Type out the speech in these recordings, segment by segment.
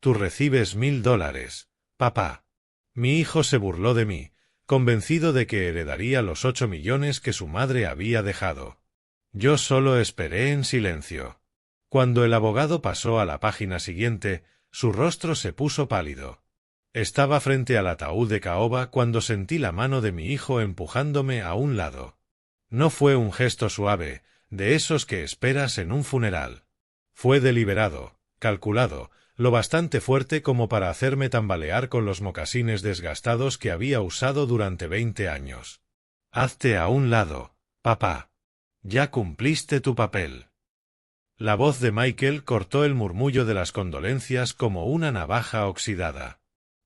Tú recibes $1000, papá. Mi hijo se burló de mí, convencido de que heredaría los 8 millones que su madre había dejado. Yo solo esperé en silencio. Cuando el abogado pasó a la página siguiente, su rostro se puso pálido. Estaba frente al ataúd de caoba cuando sentí la mano de mi hijo empujándome a un lado. No fue un gesto suave, de esos que esperas en un funeral. Fue deliberado, calculado, lo bastante fuerte como para hacerme tambalear con los mocasines desgastados que había usado durante 20 años. Hazte a un lado, papá. Ya cumpliste tu papel. La voz de Michael cortó el murmullo de las condolencias como una navaja oxidada.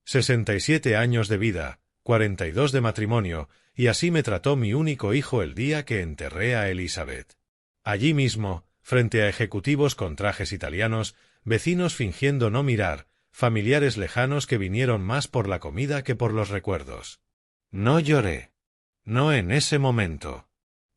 67 años de vida, 42 de matrimonio, y así me trató mi único hijo el día que enterré a Elizabeth. Allí mismo, frente a ejecutivos con trajes italianos, vecinos fingiendo no mirar, familiares lejanos que vinieron más por la comida que por los recuerdos. No lloré. No en ese momento.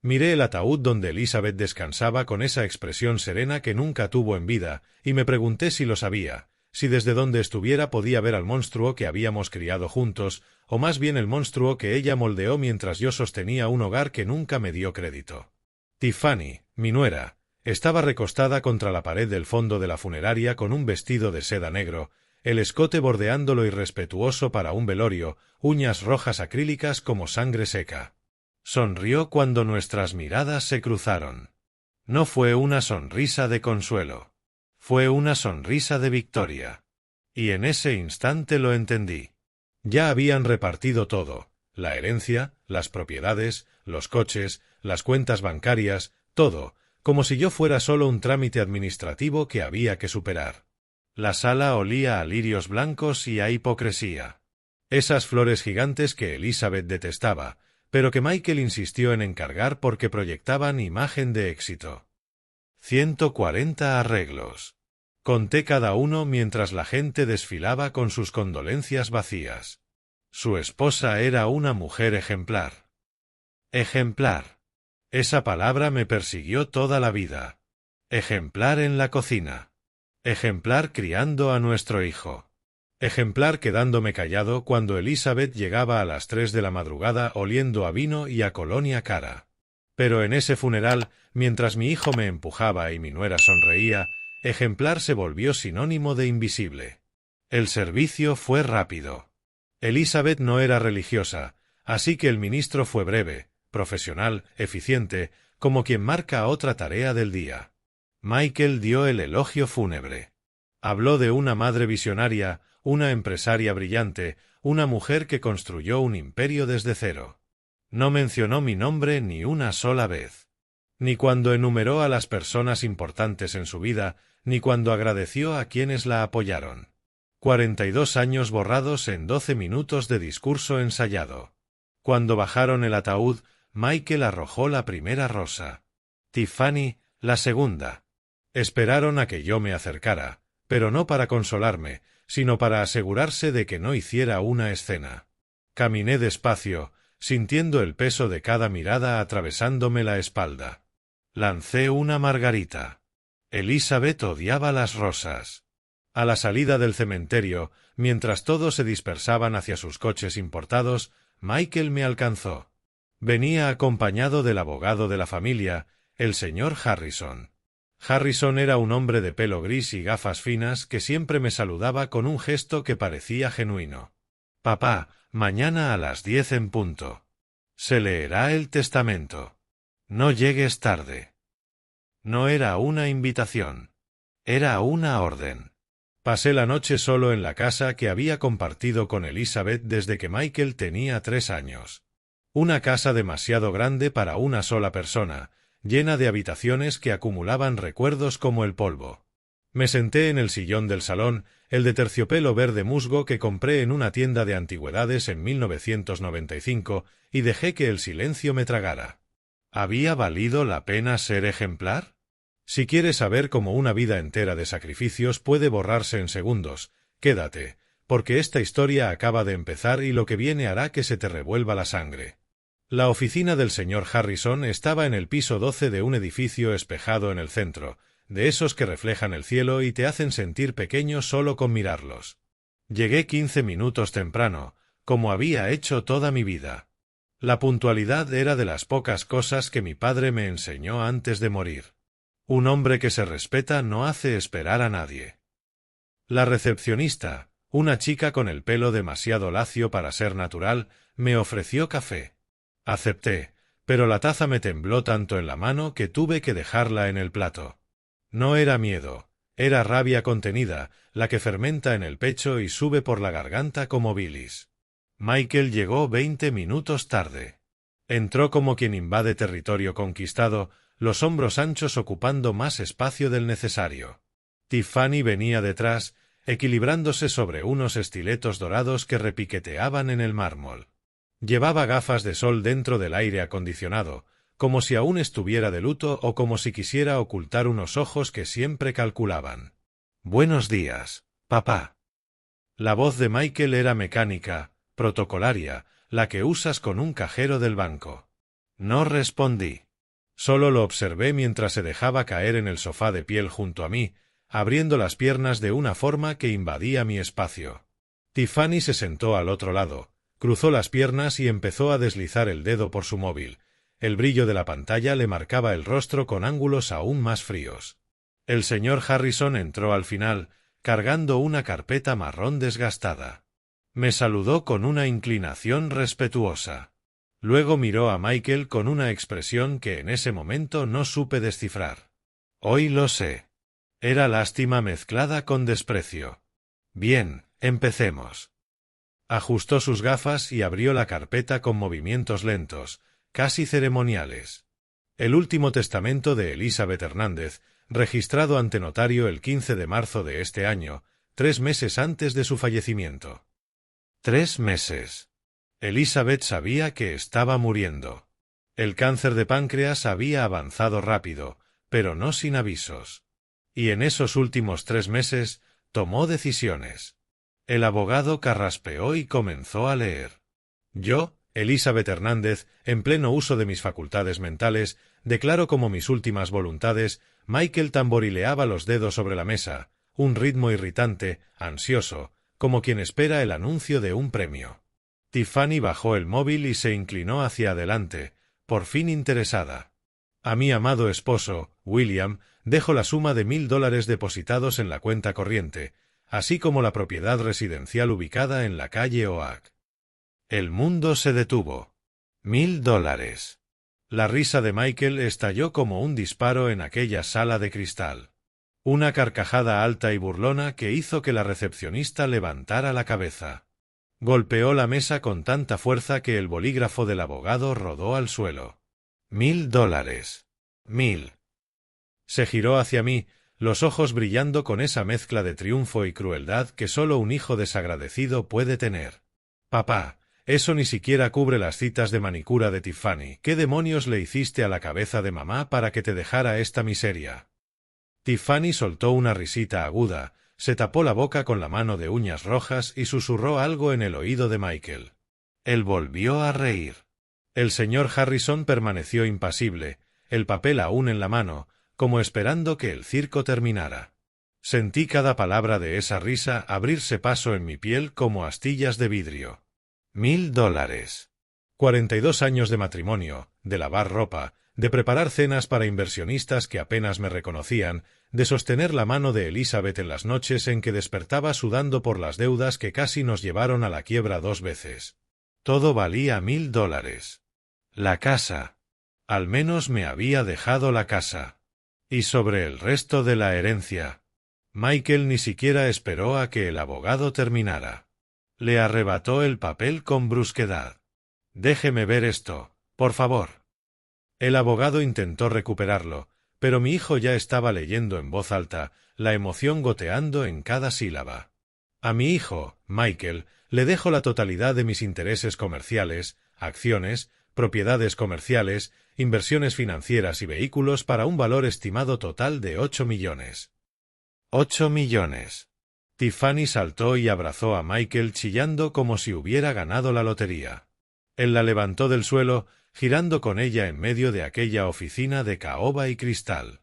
Miré el ataúd donde Elizabeth descansaba con esa expresión serena que nunca tuvo en vida, y me pregunté si lo sabía, si desde donde estuviera podía ver al monstruo que habíamos criado juntos, o más bien el monstruo que ella moldeó mientras yo sostenía un hogar que nunca me dio crédito. Tiffany, mi nuera, estaba recostada contra la pared del fondo de la funeraria con un vestido de seda negro, el escote bordeando lo irrespetuoso para un velorio, uñas rojas acrílicas como sangre seca. Sonrió cuando nuestras miradas se cruzaron. No fue una sonrisa de consuelo. Fue una sonrisa de victoria. Y en ese instante lo entendí. Ya habían repartido todo, la herencia, las propiedades, los coches, las cuentas bancarias, todo, como si yo fuera solo un trámite administrativo que había que superar. La sala olía a lirios blancos y a hipocresía. Esas flores gigantes que Elizabeth detestaba, pero que Michael insistió en encargar porque proyectaban imagen de éxito. 140 arreglos. Conté cada uno mientras la gente desfilaba con sus condolencias vacías. Su esposa era una mujer ejemplar. Ejemplar. Esa palabra me persiguió toda la vida. Ejemplar en la cocina. Ejemplar criando a nuestro hijo. Ejemplar quedándome callado cuando Elizabeth llegaba a las 3 de la madrugada oliendo a vino y a colonia cara. Pero en ese funeral, mientras mi hijo me empujaba y mi nuera sonreía, ejemplar se volvió sinónimo de invisible. El servicio fue rápido. Elizabeth no era religiosa, así que el ministro fue breve, profesional, eficiente, como quien marca otra tarea del día. Michael dio el elogio fúnebre. Habló de una madre visionaria, una empresaria brillante, una mujer que construyó un imperio desde cero. No mencionó mi nombre ni una sola vez. Ni cuando enumeró a las personas importantes en su vida, ni cuando agradeció a quienes la apoyaron. 42 años borrados en 12 minutos de discurso ensayado. Cuando bajaron el ataúd, Michael arrojó la primera rosa. Tiffany, la segunda. Esperaron a que yo me acercara, pero no para consolarme, sino para asegurarse de que no hiciera una escena. Caminé despacio, sintiendo el peso de cada mirada atravesándome la espalda. Lancé una margarita. Elizabeth odiaba las rosas. A la salida del cementerio, mientras todos se dispersaban hacia sus coches importados, Michael me alcanzó. Venía acompañado del abogado de la familia, el señor Harrison. Harrison era un hombre de pelo gris y gafas finas que siempre me saludaba con un gesto que parecía genuino. «Papá, mañana a las 10 en punto. Se leerá el testamento. No llegues tarde». No era una invitación. Era una orden. Pasé la noche solo en la casa que había compartido con Elizabeth desde que Michael tenía 3 años. Una casa demasiado grande para una sola persona, llena de habitaciones que acumulaban recuerdos como el polvo. Me senté en el sillón del salón, el de terciopelo verde musgo que compré en una tienda de antigüedades en 1995, y dejé que el silencio me tragara. ¿Había valido la pena ser ejemplar? Si quieres saber cómo una vida entera de sacrificios puede borrarse en segundos, quédate, porque esta historia acaba de empezar y lo que viene hará que se te revuelva la sangre. La oficina del señor Harrison estaba en el piso 12 de un edificio espejado en el centro, de esos que reflejan el cielo y te hacen sentir pequeño solo con mirarlos. Llegué 15 minutos temprano, como había hecho toda mi vida. La puntualidad era de las pocas cosas que mi padre me enseñó antes de morir. Un hombre que se respeta no hace esperar a nadie. La recepcionista, una chica con el pelo demasiado lacio para ser natural, me ofreció café. Acepté, pero la taza me tembló tanto en la mano que tuve que dejarla en el plato. No era miedo, era rabia contenida, la que fermenta en el pecho y sube por la garganta como bilis. Michael llegó 20 minutos tarde. Entró como quien invade territorio conquistado, los hombros anchos ocupando más espacio del necesario. Tiffany venía detrás, equilibrándose sobre unos estiletos dorados que repiqueteaban en el mármol. Llevaba gafas de sol dentro del aire acondicionado, como si aún estuviera de luto o como si quisiera ocultar unos ojos que siempre calculaban. «Buenos días, papá». La voz de Michael era mecánica, protocolaria, la que usas con un cajero del banco. No respondí. Solo lo observé mientras se dejaba caer en el sofá de piel junto a mí, abriendo las piernas de una forma que invadía mi espacio. Tiffany se sentó al otro lado, cruzó las piernas y empezó a deslizar el dedo por su móvil. El brillo de la pantalla le marcaba el rostro con ángulos aún más fríos. El señor Harrison entró al final, cargando una carpeta marrón desgastada. Me saludó con una inclinación respetuosa. Luego miró a Michael con una expresión que en ese momento no supe descifrar. Hoy lo sé. Era lástima mezclada con desprecio. Bien, empecemos. Ajustó sus gafas y abrió la carpeta con movimientos lentos, casi ceremoniales. El último testamento de Elizabeth Hernández, registrado ante notario el 15 de marzo de este año, 3 meses antes de su fallecimiento. 3 meses. Elizabeth sabía que estaba muriendo. El cáncer de páncreas había avanzado rápido, pero no sin avisos. Y en esos últimos 3 meses, tomó decisiones. El abogado carraspeó y comenzó a leer. Yo, Elizabeth Hernández, en pleno uso de mis facultades mentales, declaro como mis últimas voluntades. Michael tamborileaba los dedos sobre la mesa, un ritmo irritante, ansioso, como quien espera el anuncio de un premio. Tiffany bajó el móvil y se inclinó hacia adelante, por fin interesada. A mi amado esposo, William, dejo la suma de $1000 depositados en la cuenta corriente, así como la propiedad residencial ubicada en la calle Oak. El mundo se detuvo. $1000. La risa de Michael estalló como un disparo en aquella sala de cristal. Una carcajada alta y burlona que hizo que la recepcionista levantara la cabeza. Golpeó la mesa con tanta fuerza que el bolígrafo del abogado rodó al suelo. $1000. 1000. Se giró hacia mí, los ojos brillando con esa mezcla de triunfo y crueldad que solo un hijo desagradecido puede tener. Papá, eso ni siquiera cubre las citas de manicura de Tiffany. ¿Qué demonios le hiciste a la cabeza de mamá para que te dejara esta miseria? Tiffany soltó una risita aguda, se tapó la boca con la mano de uñas rojas y susurró algo en el oído de Michael. Él volvió a reír. El señor Harrison permaneció impasible, el papel aún en la mano, como esperando que el circo terminara. Sentí cada palabra de esa risa abrirse paso en mi piel como astillas de vidrio. $1000. 42 años de matrimonio, de lavar ropa, de preparar cenas para inversionistas que apenas me reconocían, de sostener la mano de Elizabeth en las noches en que despertaba sudando por las deudas que casi nos llevaron a la quiebra 2 veces. Todo valía $1000. La casa. Al menos me había dejado la casa. Y sobre el resto de la herencia. Michael ni siquiera esperó a que el abogado terminara. Le arrebató el papel con brusquedad. Déjeme ver esto, por favor. El abogado intentó recuperarlo, pero mi hijo ya estaba leyendo en voz alta, la emoción goteando en cada sílaba. A mi hijo, Michael, le dejo la totalidad de mis intereses comerciales, acciones, propiedades comerciales, inversiones financieras y vehículos para un valor estimado total de 8 millones. 8 millones. Tiffany saltó y abrazó a Michael chillando como si hubiera ganado la lotería. Él la levantó del suelo, girando con ella en medio de aquella oficina de caoba y cristal.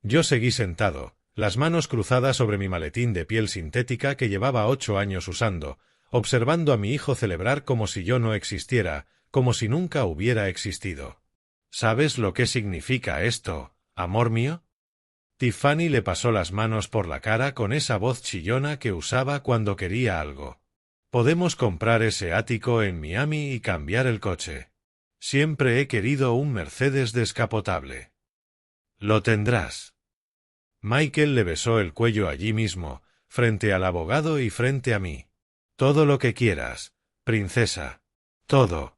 Yo seguí sentado, las manos cruzadas sobre mi maletín de piel sintética que llevaba 8 años usando, observando a mi hijo celebrar como si yo no existiera, como si nunca hubiera existido. ¿Sabes lo que significa esto, amor mío? Tiffany le pasó las manos por la cara con esa voz chillona que usaba cuando quería algo. Podemos comprar ese ático en Miami y cambiar el coche. Siempre he querido un Mercedes descapotable. Lo tendrás. Michael le besó el cuello allí mismo, frente al abogado y frente a mí. Todo lo que quieras, princesa. Todo.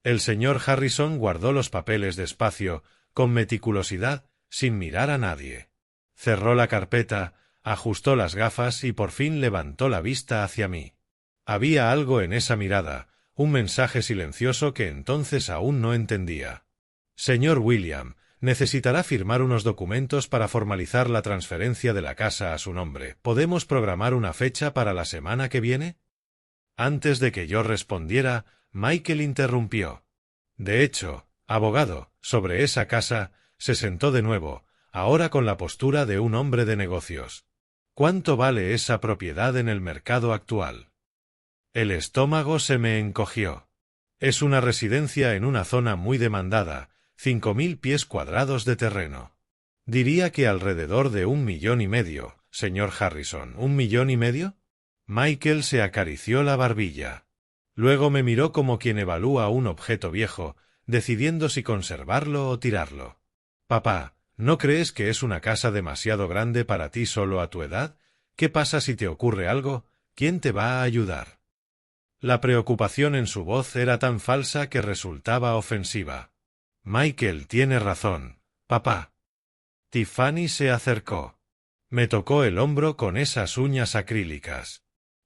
El señor Harrison guardó los papeles despacio, con meticulosidad, sin mirar a nadie. Cerró la carpeta, ajustó las gafas y por fin levantó la vista hacia mí. Había algo en esa mirada, un mensaje silencioso que entonces aún no entendía. Señor William, necesitará firmar unos documentos para formalizar la transferencia de la casa a su nombre. ¿Podemos programar una fecha para la semana que viene? Antes de que yo respondiera, Michael interrumpió. De hecho, abogado, sobre esa casa, se sentó de nuevo, ahora con la postura de un hombre de negocios. ¿Cuánto vale esa propiedad en el mercado actual? El estómago se me encogió. Es una residencia en una zona muy demandada, 5.000 pies cuadrados de terreno. Diría que alrededor de 1,5 millones, señor Harrison. ¿1,5 millones? Michael se acarició la barbilla. Luego me miró como quien evalúa un objeto viejo, decidiendo si conservarlo o tirarlo. Papá, ¿no crees que es una casa demasiado grande para ti solo a tu edad? ¿Qué pasa si te ocurre algo? ¿Quién te va a ayudar? La preocupación en su voz era tan falsa que resultaba ofensiva. Michael tiene razón, papá. Tiffany se acercó. Me tocó el hombro con esas uñas acrílicas.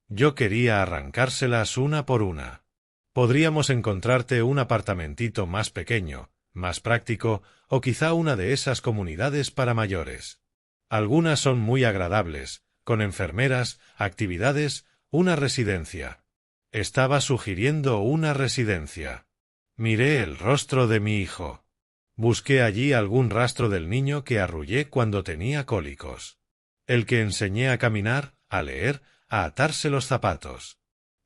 Yo quería arrancárselas una por una. Podríamos encontrarte un apartamentito más pequeño, más práctico, o quizá una de esas comunidades para mayores. Algunas son muy agradables, con enfermeras, actividades, una residencia. Estaba sugiriendo una residencia. Miré el rostro de mi hijo. Busqué allí algún rastro del niño que arrullé cuando tenía cólicos. El que enseñé a caminar, a leer, a atarse los zapatos.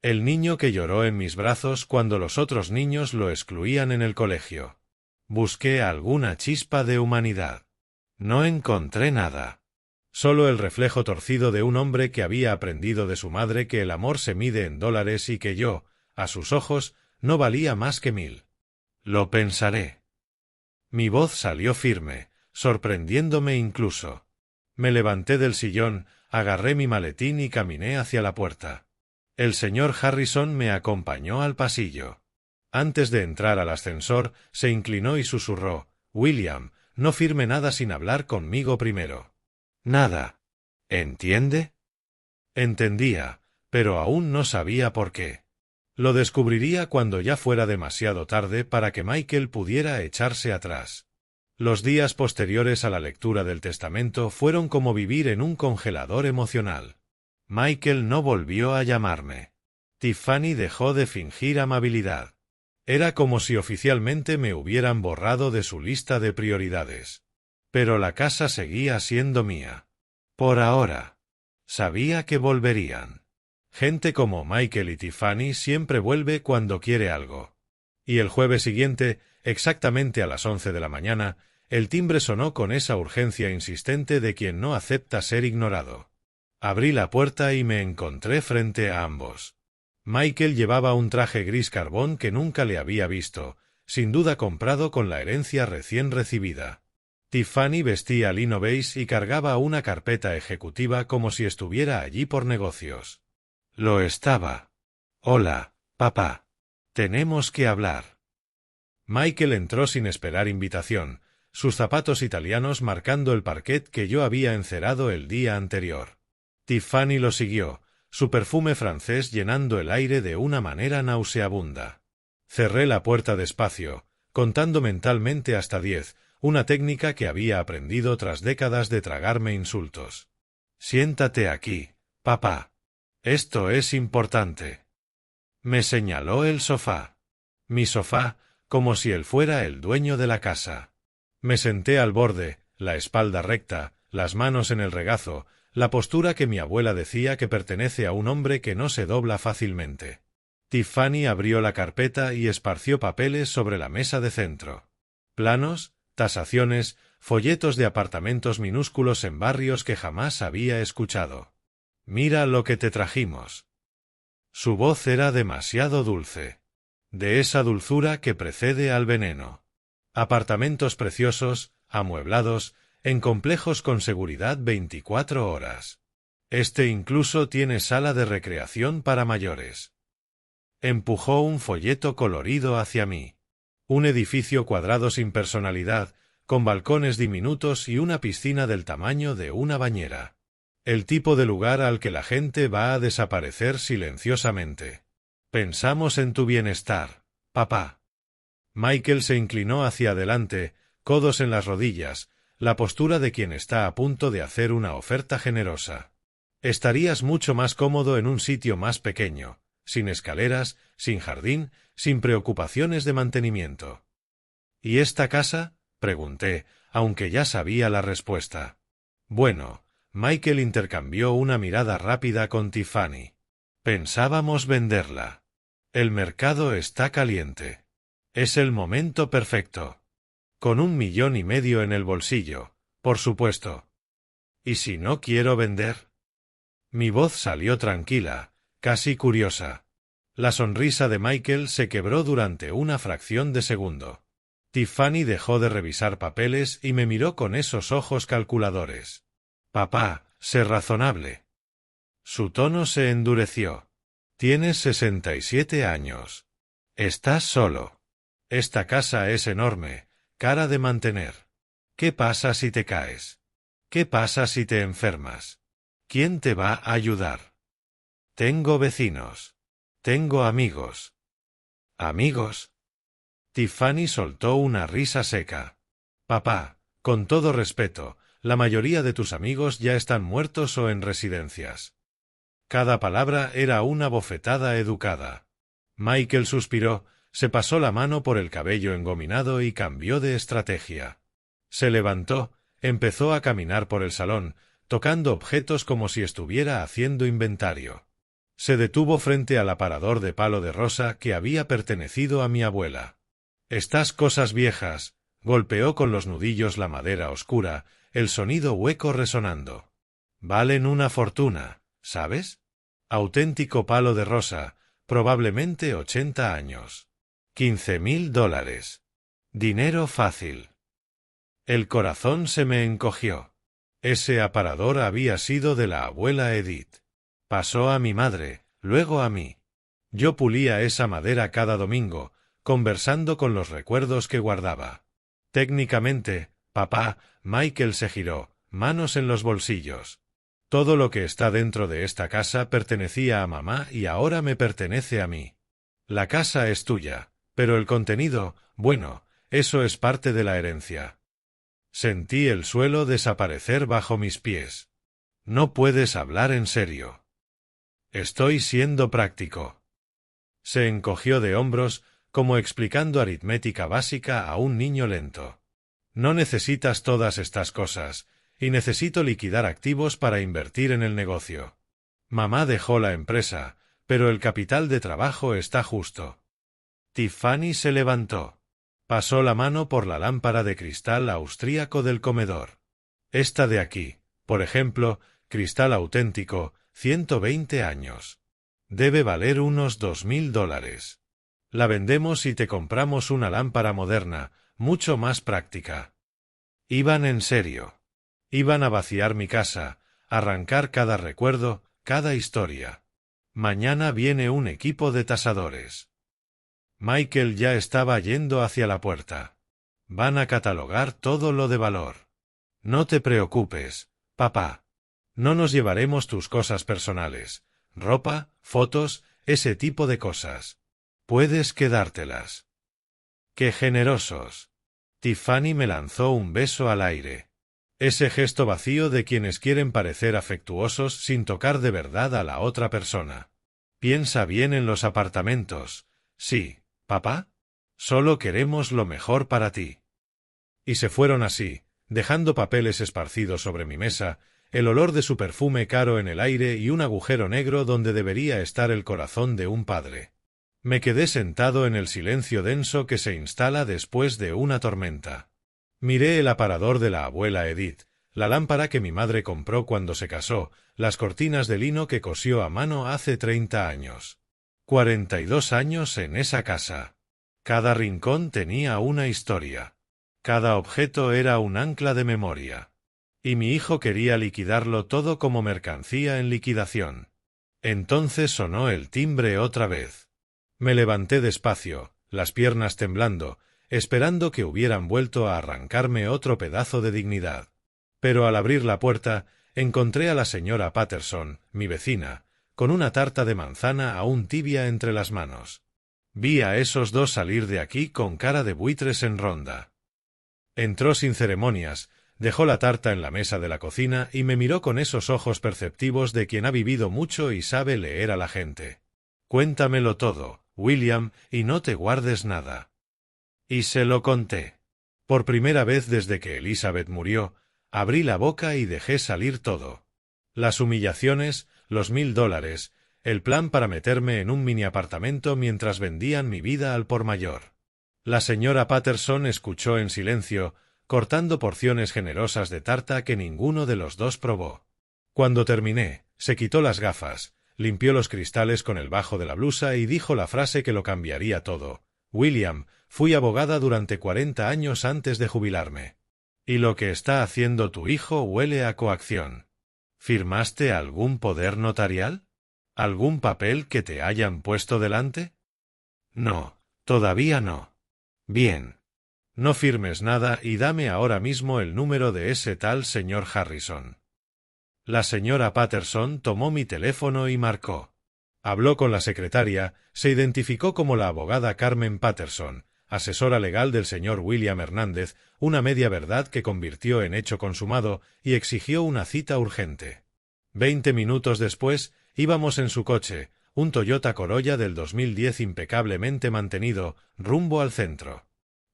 El niño que lloró en mis brazos cuando los otros niños lo excluían en el colegio. Busqué alguna chispa de humanidad. No encontré nada. Solo el reflejo torcido de un hombre que había aprendido de su madre que el amor se mide en dólares y que yo, a sus ojos, no valía más que 1,000. Lo pensaré. Mi voz salió firme, sorprendiéndome incluso. Me levanté del sillón, agarré mi maletín y caminé hacia la puerta. El señor Harrison me acompañó al pasillo. Antes de entrar al ascensor, se inclinó y susurró: «William, no firme nada sin hablar conmigo primero». Nada. ¿Entiende? Entendía, pero aún no sabía por qué. Lo descubriría cuando ya fuera demasiado tarde para que Michael pudiera echarse atrás. Los días posteriores a la lectura del testamento fueron como vivir en un congelador emocional. Michael no volvió a llamarme. Tiffany dejó de fingir amabilidad. Era como si oficialmente me hubieran borrado de su lista de prioridades. Pero la casa seguía siendo mía. Por ahora. Sabía que volverían. Gente como Michael y Tiffany siempre vuelve cuando quiere algo. Y el jueves siguiente, exactamente a las 11 de la mañana, el timbre sonó con esa urgencia insistente de quien no acepta ser ignorado. Abrí la puerta y me encontré frente a ambos. Michael llevaba un traje gris carbón que nunca le había visto, sin duda comprado con la herencia recién recibida. Tiffany vestía lino beige y cargaba una carpeta ejecutiva como si estuviera allí por negocios. Lo estaba. Hola, papá. Tenemos que hablar. Michael entró sin esperar invitación, sus zapatos italianos marcando el parquet que yo había encerado el día anterior. Tiffany lo siguió, su perfume francés llenando el aire de una manera nauseabunda. Cerré la puerta despacio, contando mentalmente hasta 10, una técnica que había aprendido tras décadas de tragarme insultos. Siéntate aquí, papá. Esto es importante. Me señaló el sofá. Mi sofá, como si él fuera el dueño de la casa. Me senté al borde, la espalda recta, las manos en el regazo, la postura que mi abuela decía que pertenece a un hombre que no se dobla fácilmente. Tiffany abrió la carpeta y esparció papeles sobre la mesa de centro. Planos, tasaciones, folletos de apartamentos minúsculos en barrios que jamás había escuchado. «Mira lo que te trajimos». Su voz era demasiado dulce. De esa dulzura que precede al veneno. Apartamentos preciosos, amueblados, en complejos con seguridad 24 horas. Este incluso tiene sala de recreación para mayores. Empujó un folleto colorido hacia mí. Un edificio cuadrado sin personalidad, con balcones diminutos y una piscina del tamaño de una bañera. El tipo de lugar al que la gente va a desaparecer silenciosamente. Pensamos en tu bienestar, papá. Michael se inclinó hacia adelante, codos en las rodillas, la postura de quien está a punto de hacer una oferta generosa. Estarías mucho más cómodo en un sitio más pequeño, sin escaleras, sin jardín, sin preocupaciones de mantenimiento. ¿Y esta casa?, pregunté, aunque ya sabía la respuesta. Bueno, Michael intercambió una mirada rápida con Tiffany. Pensábamos venderla. El mercado está caliente. Es el momento perfecto. Con 1,5 millones en el bolsillo, por supuesto. ¿Y si no quiero vender? Mi voz salió tranquila, casi curiosa. La sonrisa de Michael se quebró durante una fracción de segundo. Tiffany dejó de revisar papeles y me miró con esos ojos calculadores. Papá, sé razonable. Su tono se endureció. Tienes 67 años. Estás solo. Esta casa es enorme, cara de mantener. ¿Qué pasa si te caes? ¿Qué pasa si te enfermas? ¿Quién te va a ayudar? Tengo vecinos. Tengo amigos. ¿Amigos? Tiffany soltó una risa seca. Papá, con todo respeto, la mayoría de tus amigos ya están muertos o en residencias. Cada palabra era una bofetada educada. Michael suspiró, se pasó la mano por el cabello engominado y cambió de estrategia. Se levantó, empezó a caminar por el salón, tocando objetos como si estuviera haciendo inventario. Se detuvo frente al aparador de palo de rosa que había pertenecido a mi abuela. Estas cosas viejas, golpeó con los nudillos la madera oscura, el sonido hueco resonando. Valen una fortuna, ¿sabes? Auténtico palo de rosa, probablemente 80 años. $15,000. Dinero fácil. El corazón se me encogió. Ese aparador había sido de la abuela Edith. Pasó a mi madre, luego a mí. Yo pulía esa madera cada domingo, conversando con los recuerdos que guardaba. Técnicamente, papá, Michael se giró, manos en los bolsillos. Todo lo que está dentro de esta casa pertenecía a mamá y ahora me pertenece a mí. La casa es tuya, pero el contenido, bueno, eso es parte de la herencia. Sentí el suelo desaparecer bajo mis pies. No puedes hablar en serio. Estoy siendo práctico. Se encogió de hombros, como explicando aritmética básica a un niño lento. No necesitas todas estas cosas, y necesito liquidar activos para invertir en el negocio. Mamá dejó la empresa, pero el capital de trabajo está justo. Tiffany se levantó. Pasó la mano por la lámpara de cristal austríaco del comedor. Esta de aquí, por ejemplo, cristal auténtico, 120 años. Debe valer unos $2,000. La vendemos y te compramos una lámpara moderna, mucho más práctica. Iban en serio. Iban a vaciar mi casa, arrancar cada recuerdo, cada historia. Mañana viene un equipo de tasadores. Michael ya estaba yendo hacia la puerta. Van a catalogar todo lo de valor. No te preocupes, papá. No nos llevaremos tus cosas personales, ropa, fotos, ese tipo de cosas. Puedes quedártelas. ¡Qué generosos! Tiffany me lanzó un beso al aire. Ese gesto vacío de quienes quieren parecer afectuosos sin tocar de verdad a la otra persona. Piensa bien en los apartamentos. Sí, papá. Solo queremos lo mejor para ti. Y se fueron así, dejando papeles esparcidos sobre mi mesa, el olor de su perfume caro en el aire y un agujero negro donde debería estar el corazón de un padre. Me quedé sentado en el silencio denso que se instala después de una tormenta. Miré el aparador de la abuela Edith, la lámpara que mi madre compró cuando se casó, las cortinas de lino que cosió a mano hace 30 años. 42 años en esa casa. Cada rincón tenía una historia. Cada objeto era un ancla de memoria. Y mi hijo quería liquidarlo todo como mercancía en liquidación. Entonces sonó el timbre otra vez. Me levanté despacio, las piernas temblando, esperando que hubieran vuelto a arrancarme otro pedazo de dignidad. Pero al abrir la puerta, encontré a la señora Patterson, mi vecina, con una tarta de manzana aún tibia entre las manos. Vi a esos dos salir de aquí con cara de buitres en ronda. Entró sin ceremonias, dejó la tarta en la mesa de la cocina y me miró con esos ojos perceptivos de quien ha vivido mucho y sabe leer a la gente. «Cuéntamelo todo, William, y no te guardes nada». Y se lo conté. Por primera vez desde que Elizabeth murió, abrí la boca y dejé salir todo. Las humillaciones, los $1000, el plan para meterme en un mini apartamento mientras vendían mi vida al por mayor. La señora Patterson escuchó en silencio, cortando porciones generosas de tarta que ninguno de los dos probó. Cuando terminé, se quitó las gafas, limpió los cristales con el bajo de la blusa y dijo la frase que lo cambiaría todo. «William, fui abogada durante 40 años antes de jubilarme. Y lo que está haciendo tu hijo huele a coacción. ¿Firmaste algún poder notarial? ¿Algún papel que te hayan puesto delante?» «No, todavía no». «Bien. No firmes nada y dame ahora mismo el número de ese tal señor Harrison». La señora Patterson tomó mi teléfono y marcó. Habló con la secretaria, se identificó como la abogada Carmen Patterson, asesora legal del señor William Hernández, una media verdad que convirtió en hecho consumado, y exigió una cita urgente. 20 minutos después, íbamos en su coche, un Toyota Corolla del 2010 impecablemente mantenido, rumbo al centro.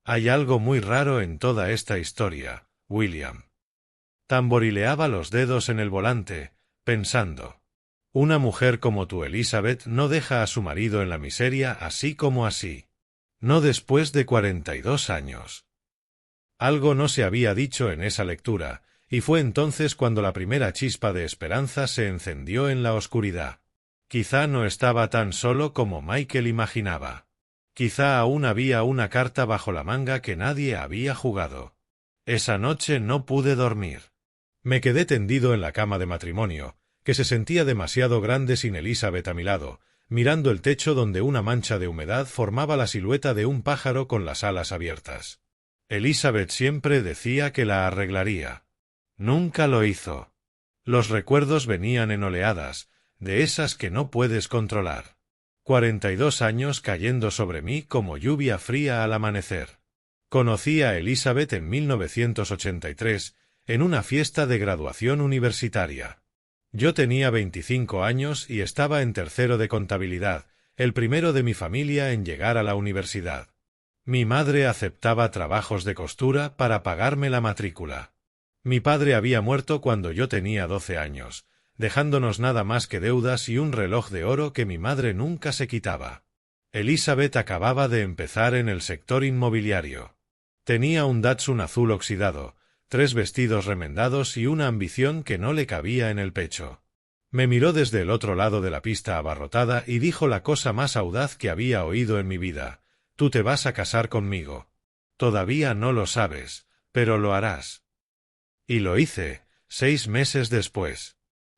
«Hay algo muy raro en toda esta historia, William». Tamborileaba los dedos en el volante, pensando. Una mujer como tú, Elizabeth, no deja a su marido en la miseria así como así. No después de 42 años. Algo no se había dicho en esa lectura, y fue entonces cuando la primera chispa de esperanza se encendió en la oscuridad. Quizá no estaba tan solo como Michael imaginaba. Quizá aún había una carta bajo la manga que nadie había jugado. Esa noche no pude dormir. Me quedé tendido en la cama de matrimonio, que se sentía demasiado grande sin Elizabeth a mi lado, mirando el techo donde una mancha de humedad formaba la silueta de un pájaro con las alas abiertas. Elizabeth siempre decía que la arreglaría. Nunca lo hizo. Los recuerdos venían en oleadas, de esas que no puedes controlar. 42 años cayendo sobre mí como lluvia fría al amanecer. Conocí a Elizabeth en 1983, en una fiesta de graduación universitaria. Yo tenía 25 años y estaba en tercero de contabilidad, el primero de mi familia en llegar a la universidad. Mi madre aceptaba trabajos de costura para pagarme la matrícula. Mi padre había muerto cuando yo tenía 12 años, dejándonos nada más que deudas y un reloj de oro que mi madre nunca se quitaba. Elizabeth acababa de empezar en el sector inmobiliario. Tenía un Datsun azul oxidado, 3 vestidos remendados y una ambición que no le cabía en el pecho. Me miró desde el otro lado de la pista abarrotada y dijo la cosa más audaz que había oído en mi vida. «Tú te vas a casar conmigo. Todavía no lo sabes, pero lo harás». Y lo hice, 6 meses después.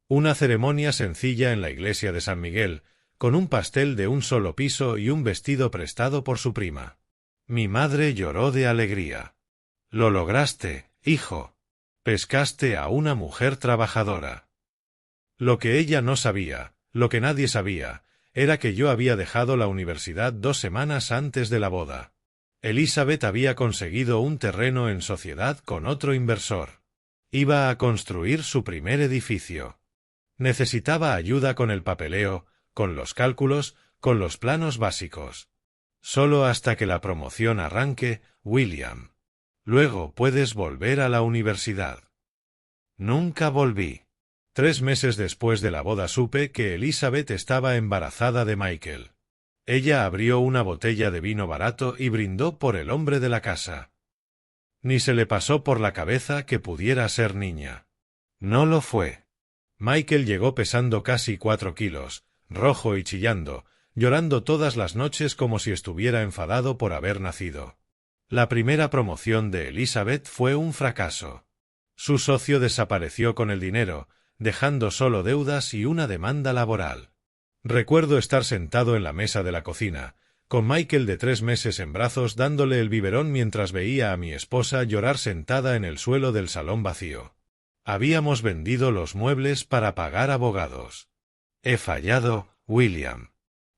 Una ceremonia sencilla en la iglesia de San Miguel, con un pastel de un solo piso y un vestido prestado por su prima. Mi madre lloró de alegría. «Lo lograste, hijo. Pescaste a una mujer trabajadora». Lo que ella no sabía, lo que nadie sabía, era que yo había dejado la universidad 2 semanas antes de la boda. Elizabeth había conseguido un terreno en sociedad con otro inversor. Iba a construir su primer edificio. Necesitaba ayuda con el papeleo, con los cálculos, con los planos básicos. Solo hasta que la promoción arranque, William. Luego puedes volver a la universidad. Nunca volví. 3 meses después de la boda supe que Elizabeth estaba embarazada de Michael. Ella abrió una botella de vino barato y brindó por el hombre de la casa. Ni se le pasó por la cabeza que pudiera ser niña. No lo fue. Michael llegó pesando casi 4 kilos, rojo y chillando, llorando todas las noches como si estuviera enfadado por haber nacido. La primera promoción de Elizabeth fue un fracaso. Su socio desapareció con el dinero, dejando solo deudas y una demanda laboral. Recuerdo estar sentado en la mesa de la cocina, con Michael de 3 meses en brazos dándole el biberón mientras veía a mi esposa llorar sentada en el suelo del salón vacío. Habíamos vendido los muebles para pagar abogados. He fallado, William.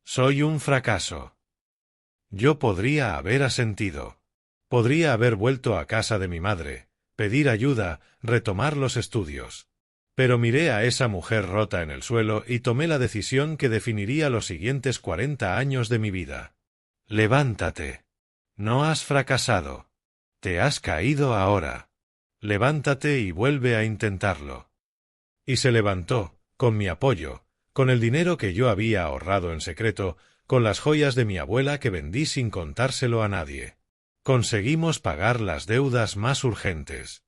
Soy un fracaso. Yo podría haber asentido. Podría haber vuelto a casa de mi madre, pedir ayuda, retomar los estudios. Pero miré a esa mujer rota en el suelo y tomé la decisión que definiría los siguientes 40 años de mi vida. Levántate. No has fracasado. Te has caído ahora. Levántate y vuelve a intentarlo. Y se levantó, con mi apoyo, con el dinero que yo había ahorrado en secreto, con las joyas de mi abuela que vendí sin contárselo a nadie. Conseguimos pagar las deudas más urgentes.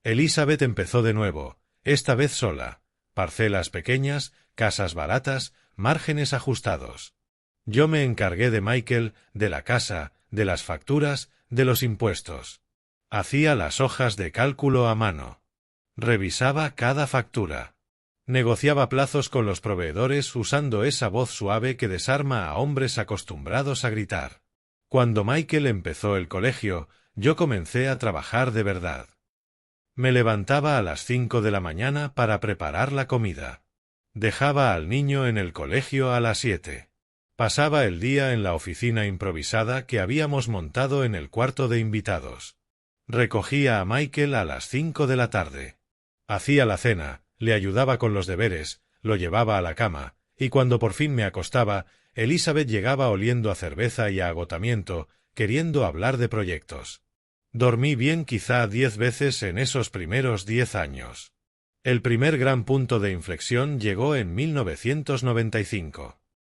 Elizabeth empezó de nuevo, esta vez sola, parcelas pequeñas, casas baratas, márgenes ajustados. Yo me encargué de Michael, de la casa, de las facturas, de los impuestos. Hacía las hojas de cálculo a mano. Revisaba cada factura. Negociaba plazos con los proveedores usando esa voz suave que desarma a hombres acostumbrados a gritar. Cuando Michael empezó el colegio, yo comencé a trabajar de verdad. Me levantaba a las 5 de la mañana para preparar la comida. Dejaba al niño en el colegio a las 7. Pasaba el día en la oficina improvisada que habíamos montado en el cuarto de invitados. Recogía a Michael a las 5 de la tarde. Hacía la cena, le ayudaba con los deberes, lo llevaba a la cama, y cuando por fin me acostaba, Elizabeth llegaba oliendo a cerveza y a agotamiento, queriendo hablar de proyectos. Dormí bien quizá 10 veces en esos primeros 10 años. El primer gran punto de inflexión llegó en 1995.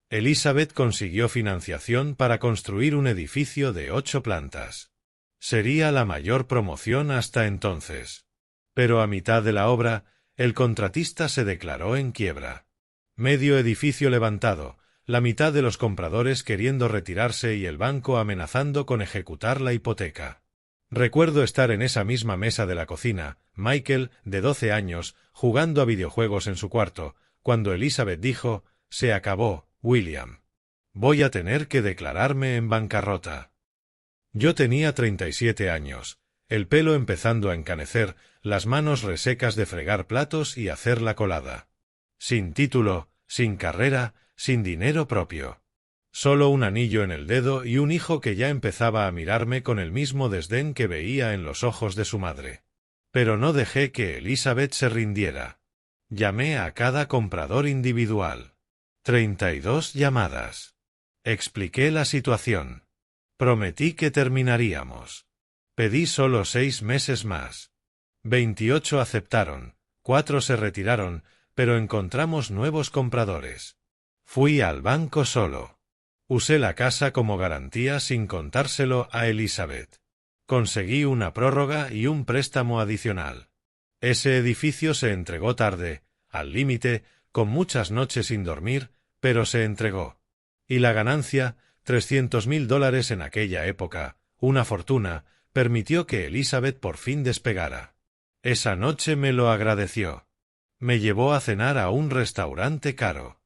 Elizabeth consiguió financiación para construir un edificio de 8 plantas. Sería la mayor promoción hasta entonces. Pero a mitad de la obra, el contratista se declaró en quiebra. Medio edificio levantado, la mitad de los compradores queriendo retirarse y el banco amenazando con ejecutar la hipoteca. Recuerdo estar en esa misma mesa de la cocina, Michael, de 12 años, jugando a videojuegos en su cuarto, cuando Elizabeth dijo: «Se acabó, William. Voy a tener que declararme en bancarrota». Yo tenía 37 años, el pelo empezando a encanecer, las manos resecas de fregar platos y hacer la colada. Sin título, sin carrera, sin dinero propio. Solo un anillo en el dedo y un hijo que ya empezaba a mirarme con el mismo desdén que veía en los ojos de su madre. Pero no dejé que Elizabeth se rindiera. Llamé a cada comprador individual. 32 llamadas. Expliqué la situación. Prometí que terminaríamos. Pedí solo 6 meses más. 28 aceptaron, 4 se retiraron, pero encontramos nuevos compradores. Fui al banco solo. Usé la casa como garantía sin contárselo a Elizabeth. Conseguí una prórroga y un préstamo adicional. Ese edificio se entregó tarde, al límite, con muchas noches sin dormir, pero se entregó. Y la ganancia, $300,000 en aquella época, una fortuna, permitió que Elizabeth por fin despegara. Esa noche me lo agradeció. Me llevó a cenar a un restaurante caro.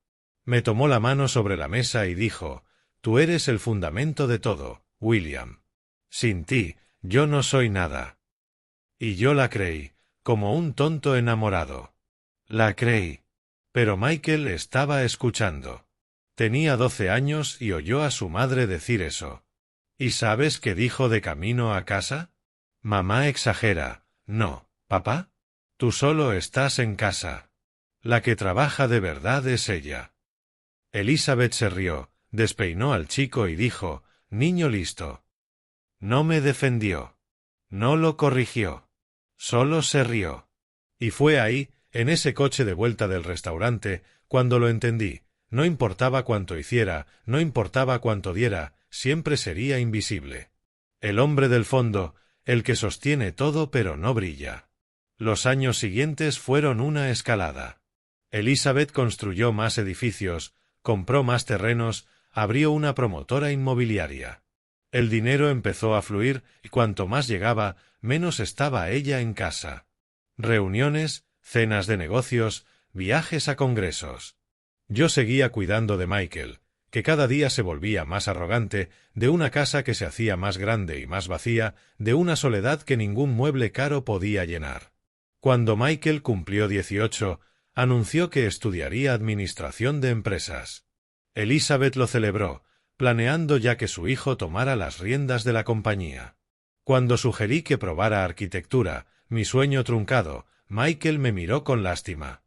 Me tomó la mano sobre la mesa y dijo: «Tú eres el fundamento de todo, William. Sin ti, yo no soy nada». Y yo la creí, como un tonto enamorado. La creí. Pero Michael estaba escuchando. Tenía 12 años y oyó a su madre decir eso. ¿Y sabes qué dijo de camino a casa? «Mamá exagera. No, papá. Tú solo estás en casa. La que trabaja de verdad es ella». Elizabeth se rió, despeinó al chico y dijo: «Niño listo». No me defendió. No lo corrigió. Solo se rió. Y fue ahí, en ese coche de vuelta del restaurante, cuando lo entendí. No importaba cuánto hiciera, no importaba cuánto diera, siempre sería invisible. El hombre del fondo, el que sostiene todo pero no brilla. Los años siguientes fueron una escalada. Elizabeth construyó más edificios, compró más terrenos, abrió una promotora inmobiliaria. El dinero empezó a fluir y cuanto más llegaba, menos estaba ella en casa. Reuniones, cenas de negocios, viajes a congresos. Yo seguía cuidando de Michael, que cada día se volvía más arrogante, de una casa que se hacía más grande y más vacía, de una soledad que ningún mueble caro podía llenar. Cuando Michael cumplió 18, anunció que estudiaría administración de empresas. Elizabeth lo celebró, planeando ya que su hijo tomara las riendas de la compañía. Cuando sugerí que probara arquitectura, mi sueño truncado, Michael me miró con lástima.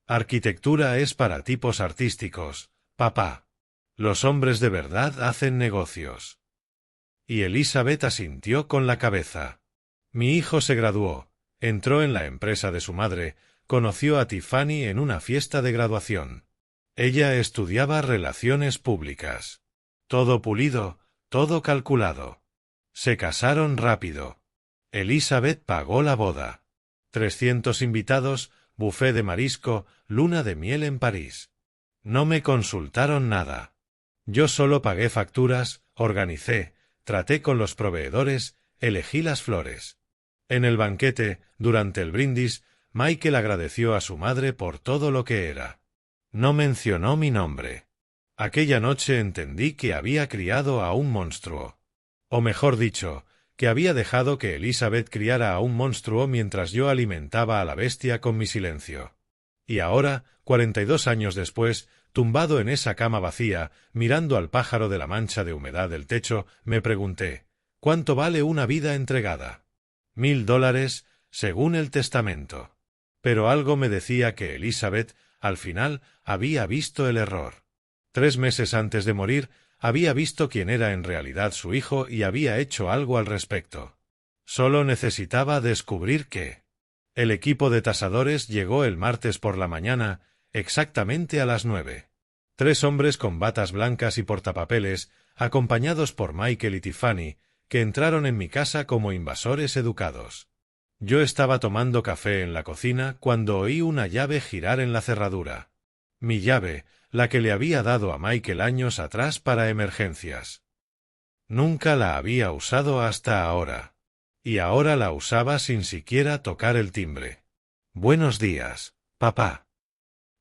Arquitectura es para tipos artísticos, papá. Los hombres de verdad hacen negocios. Y Elizabeth asintió con la cabeza. Mi hijo se graduó, entró en la empresa de su madre, conoció a Tiffany en una fiesta de graduación. Ella estudiaba relaciones públicas. Todo pulido, todo calculado. Se casaron rápido. Elizabeth pagó la boda. 300 invitados, buffet de marisco, luna de miel en París. No me consultaron nada. Yo solo pagué facturas, organicé, traté con los proveedores, elegí las flores. En el banquete, durante el brindis, Michael agradeció a su madre por todo lo que era. No mencionó mi nombre. Aquella noche entendí que había criado a un monstruo. O mejor dicho, que había dejado que Elizabeth criara a un monstruo mientras yo alimentaba a la bestia con mi silencio. Y ahora, 42 años después, tumbado en esa cama vacía, mirando al pájaro de la mancha de humedad del techo, me pregunté, ¿cuánto vale una vida entregada? $1000, según el testamento. Pero algo me decía que Elizabeth, al final, había visto el error. 3 meses antes de morir, había visto quién era en realidad su hijo y había hecho algo al respecto. Solo necesitaba descubrir qué. El equipo de tasadores llegó el martes por la mañana, exactamente a las 9. 3 hombres con batas blancas y portapapeles, acompañados por Michael y Tiffany, que entraron en mi casa como invasores educados. Yo estaba tomando café en la cocina cuando oí una llave girar en la cerradura. Mi llave, la que le había dado a Michael años atrás para emergencias. Nunca la había usado hasta ahora. Y ahora la usaba sin siquiera tocar el timbre. «Buenos días, papá».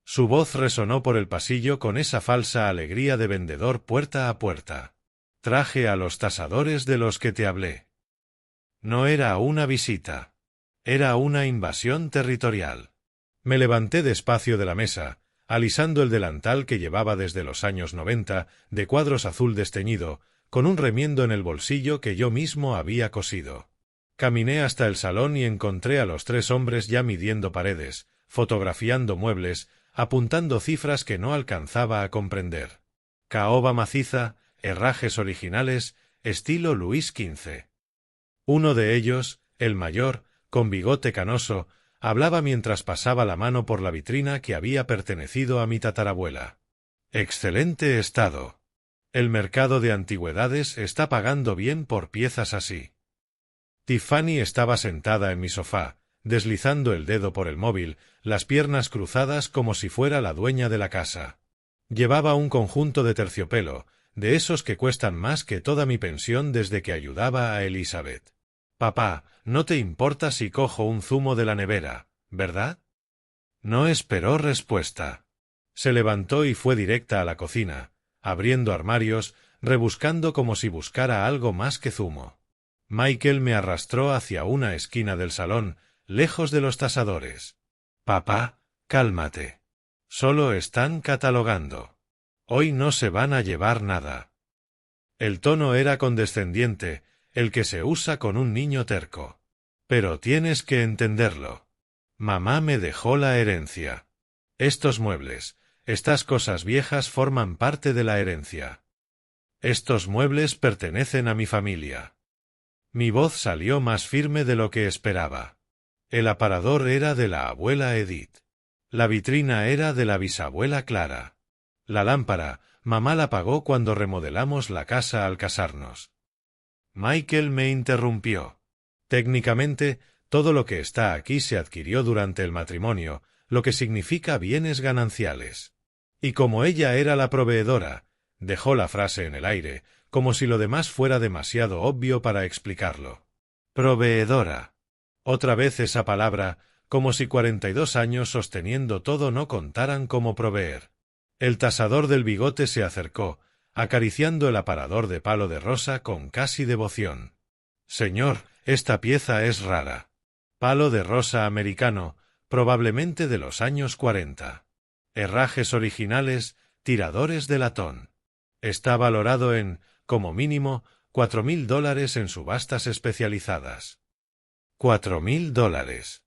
Su voz resonó por el pasillo con esa falsa alegría de vendedor puerta a puerta. «Traje a los tasadores de los que te hablé». No era una visita. Era una invasión territorial. Me levanté despacio de la mesa, alisando el delantal que llevaba desde los años 90, de cuadros azul desteñido, con un remiendo en el bolsillo que yo mismo había cosido. Caminé hasta el salón y encontré a los 3 hombres ya midiendo paredes, fotografiando muebles, apuntando cifras que no alcanzaba a comprender. Caoba maciza, herrajes originales, estilo Luis XV. Uno de ellos, el mayor, con bigote canoso, hablaba mientras pasaba la mano por la vitrina que había pertenecido a mi tatarabuela. «Excelente estado. El mercado de antigüedades está pagando bien por piezas así». Tiffany estaba sentada en mi sofá, deslizando el dedo por el móvil, las piernas cruzadas como si fuera la dueña de la casa. Llevaba un conjunto de terciopelo, de esos que cuestan más que toda mi pensión desde que ayudaba a Elizabeth. «Papá, no te importa si cojo un zumo de la nevera, ¿verdad?» No esperó respuesta. Se levantó y fue directa a la cocina, abriendo armarios, rebuscando como si buscara algo más que zumo. Michael me arrastró hacia una esquina del salón, lejos de los tasadores. «Papá, cálmate. Solo están catalogando. Hoy no se van a llevar nada». El tono era condescendiente, el que se usa con un niño terco. «Pero tienes que entenderlo. Mamá me dejó la herencia. Estos muebles, estas cosas viejas forman parte de la herencia. Estos muebles pertenecen a mi familia». Mi voz salió más firme de lo que esperaba. El aparador era de la abuela Edith. La vitrina era de la bisabuela Clara. La lámpara, mamá la pagó cuando remodelamos la casa al casarnos. Michael me interrumpió. Técnicamente, todo lo que está aquí se adquirió durante el matrimonio, lo que significa bienes gananciales. Y como ella era la proveedora, dejó la frase en el aire, como si lo demás fuera demasiado obvio para explicarlo. Proveedora. Otra vez esa palabra, como si 42 años sosteniendo todo no contaran como proveer. El tasador del bigote se acercó, acariciando el aparador de palo de rosa con casi devoción. Señor, esta pieza es rara. Palo de rosa americano, probablemente de los años 40. Herrajes originales, tiradores de latón. Está valorado en, como mínimo, $4.000 en subastas especializadas. $4.000.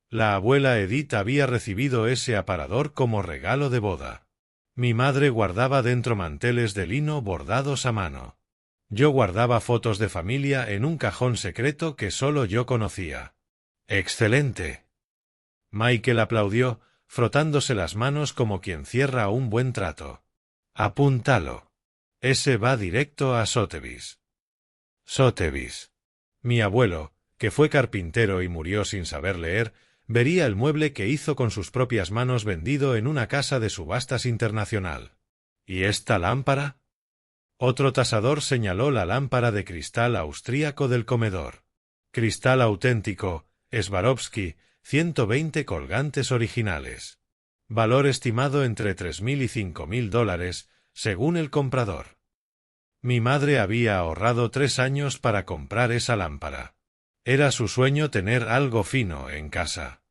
La abuela Edith había recibido ese aparador como regalo de boda. Mi madre guardaba dentro manteles de lino bordados a mano. Yo guardaba fotos de familia en un cajón secreto que solo yo conocía. ¡Excelente! Michael aplaudió, frotándose las manos como quien cierra un buen trato. Apúntalo. Ese va directo a Sotheby's. Sotheby's. Mi abuelo, que fue carpintero y murió sin saber leer, vería el mueble que hizo con sus propias manos vendido en una casa de subastas internacional. ¿Y esta lámpara? Otro tasador señaló la lámpara de cristal austríaco del comedor. Cristal auténtico, Swarovski, 120 colgantes originales. Valor estimado entre $3.000 y $5.000, según el comprador. Mi madre había ahorrado 3 años para comprar esa lámpara. Era su sueño tener algo fino en casa.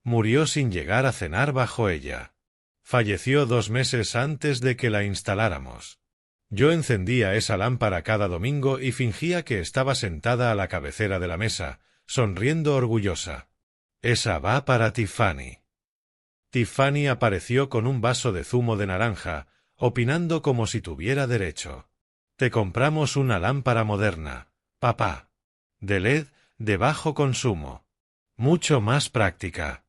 Murió sin llegar a cenar bajo ella. Falleció 2 meses antes de que la instaláramos. Yo encendía esa lámpara cada domingo y fingía que estaba sentada a la cabecera de la mesa, sonriendo orgullosa. Esa va para Tiffany. Tiffany apareció con un vaso de zumo de naranja, opinando como si tuviera derecho. Te compramos una lámpara moderna, papá. De LED, de bajo consumo. Mucho más práctica.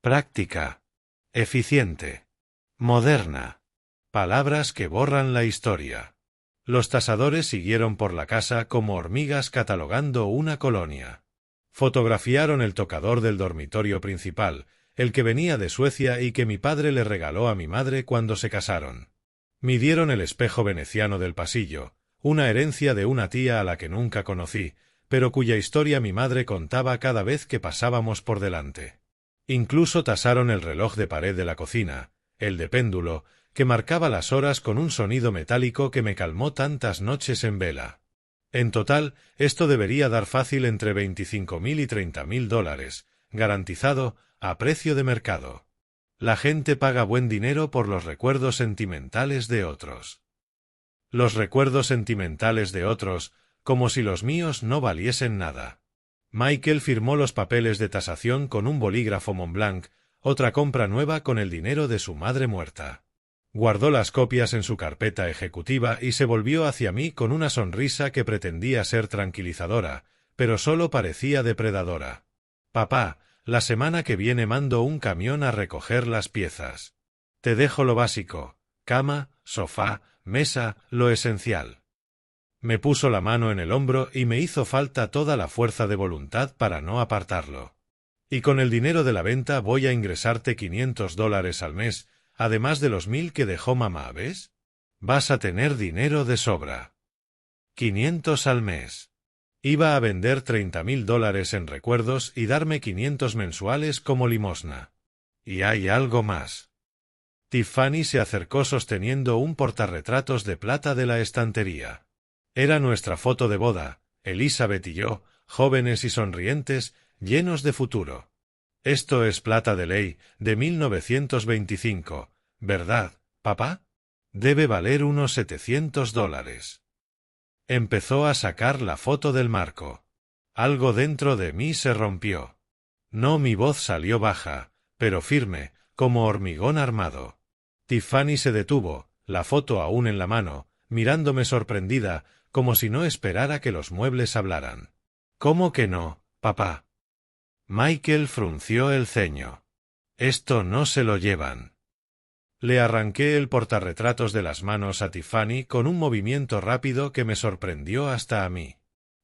Práctica. Eficiente. Moderna. Palabras que borran la historia. Los tasadores siguieron por la casa como hormigas catalogando una colonia. Fotografiaron el tocador del dormitorio principal, el que venía de Suecia y que mi padre le regaló a mi madre cuando se casaron. Midieron el espejo veneciano del pasillo, una herencia de una tía a la que nunca conocí, pero cuya historia mi madre contaba cada vez que pasábamos por delante. Incluso tasaron el reloj de pared de la cocina, el de péndulo, que marcaba las horas con un sonido metálico que me calmó tantas noches en vela. En total, esto debería dar fácil entre $25.000 y $30.000, garantizado, a precio de mercado. La gente paga buen dinero por los recuerdos sentimentales de otros. Los recuerdos sentimentales de otros, como si los míos no valiesen nada. Michael firmó los papeles de tasación con un bolígrafo Montblanc, otra compra nueva con el dinero de su madre muerta. Guardó las copias en su carpeta ejecutiva y se volvió hacia mí con una sonrisa que pretendía ser tranquilizadora, pero solo parecía depredadora. Papá, la semana que viene mando un camión a recoger las piezas. Te dejo lo básico: cama, sofá, mesa, lo esencial. Me puso la mano en el hombro y me hizo falta toda la fuerza de voluntad para no apartarlo. Y con el dinero de la venta voy a ingresarte $500 al mes, además de los 1.000 que dejó mamá, ¿ves? Vas a tener dinero de sobra. 500 al mes. Iba a vender $30.000 en recuerdos y darme 500 mensuales como limosna. Y hay algo más. Tiffany se acercó sosteniendo un portarretratos de plata de la estantería. Era nuestra foto de boda, Elizabeth y yo, jóvenes y sonrientes, llenos de futuro. Esto es plata de ley, de 1925, ¿verdad, papá? Debe valer unos $700. Empezó a sacar la foto del marco. Algo dentro de mí se rompió. No, mi voz salió baja, pero firme, como hormigón armado. Tiffany se detuvo, la foto aún en la mano, mirándome sorprendida, como si no esperara que los muebles hablaran. ¿Cómo que no, papá? Michael frunció el ceño. Esto no se lo llevan. Le arranqué el portarretratos de las manos a Tiffany con un movimiento rápido que me sorprendió hasta a mí.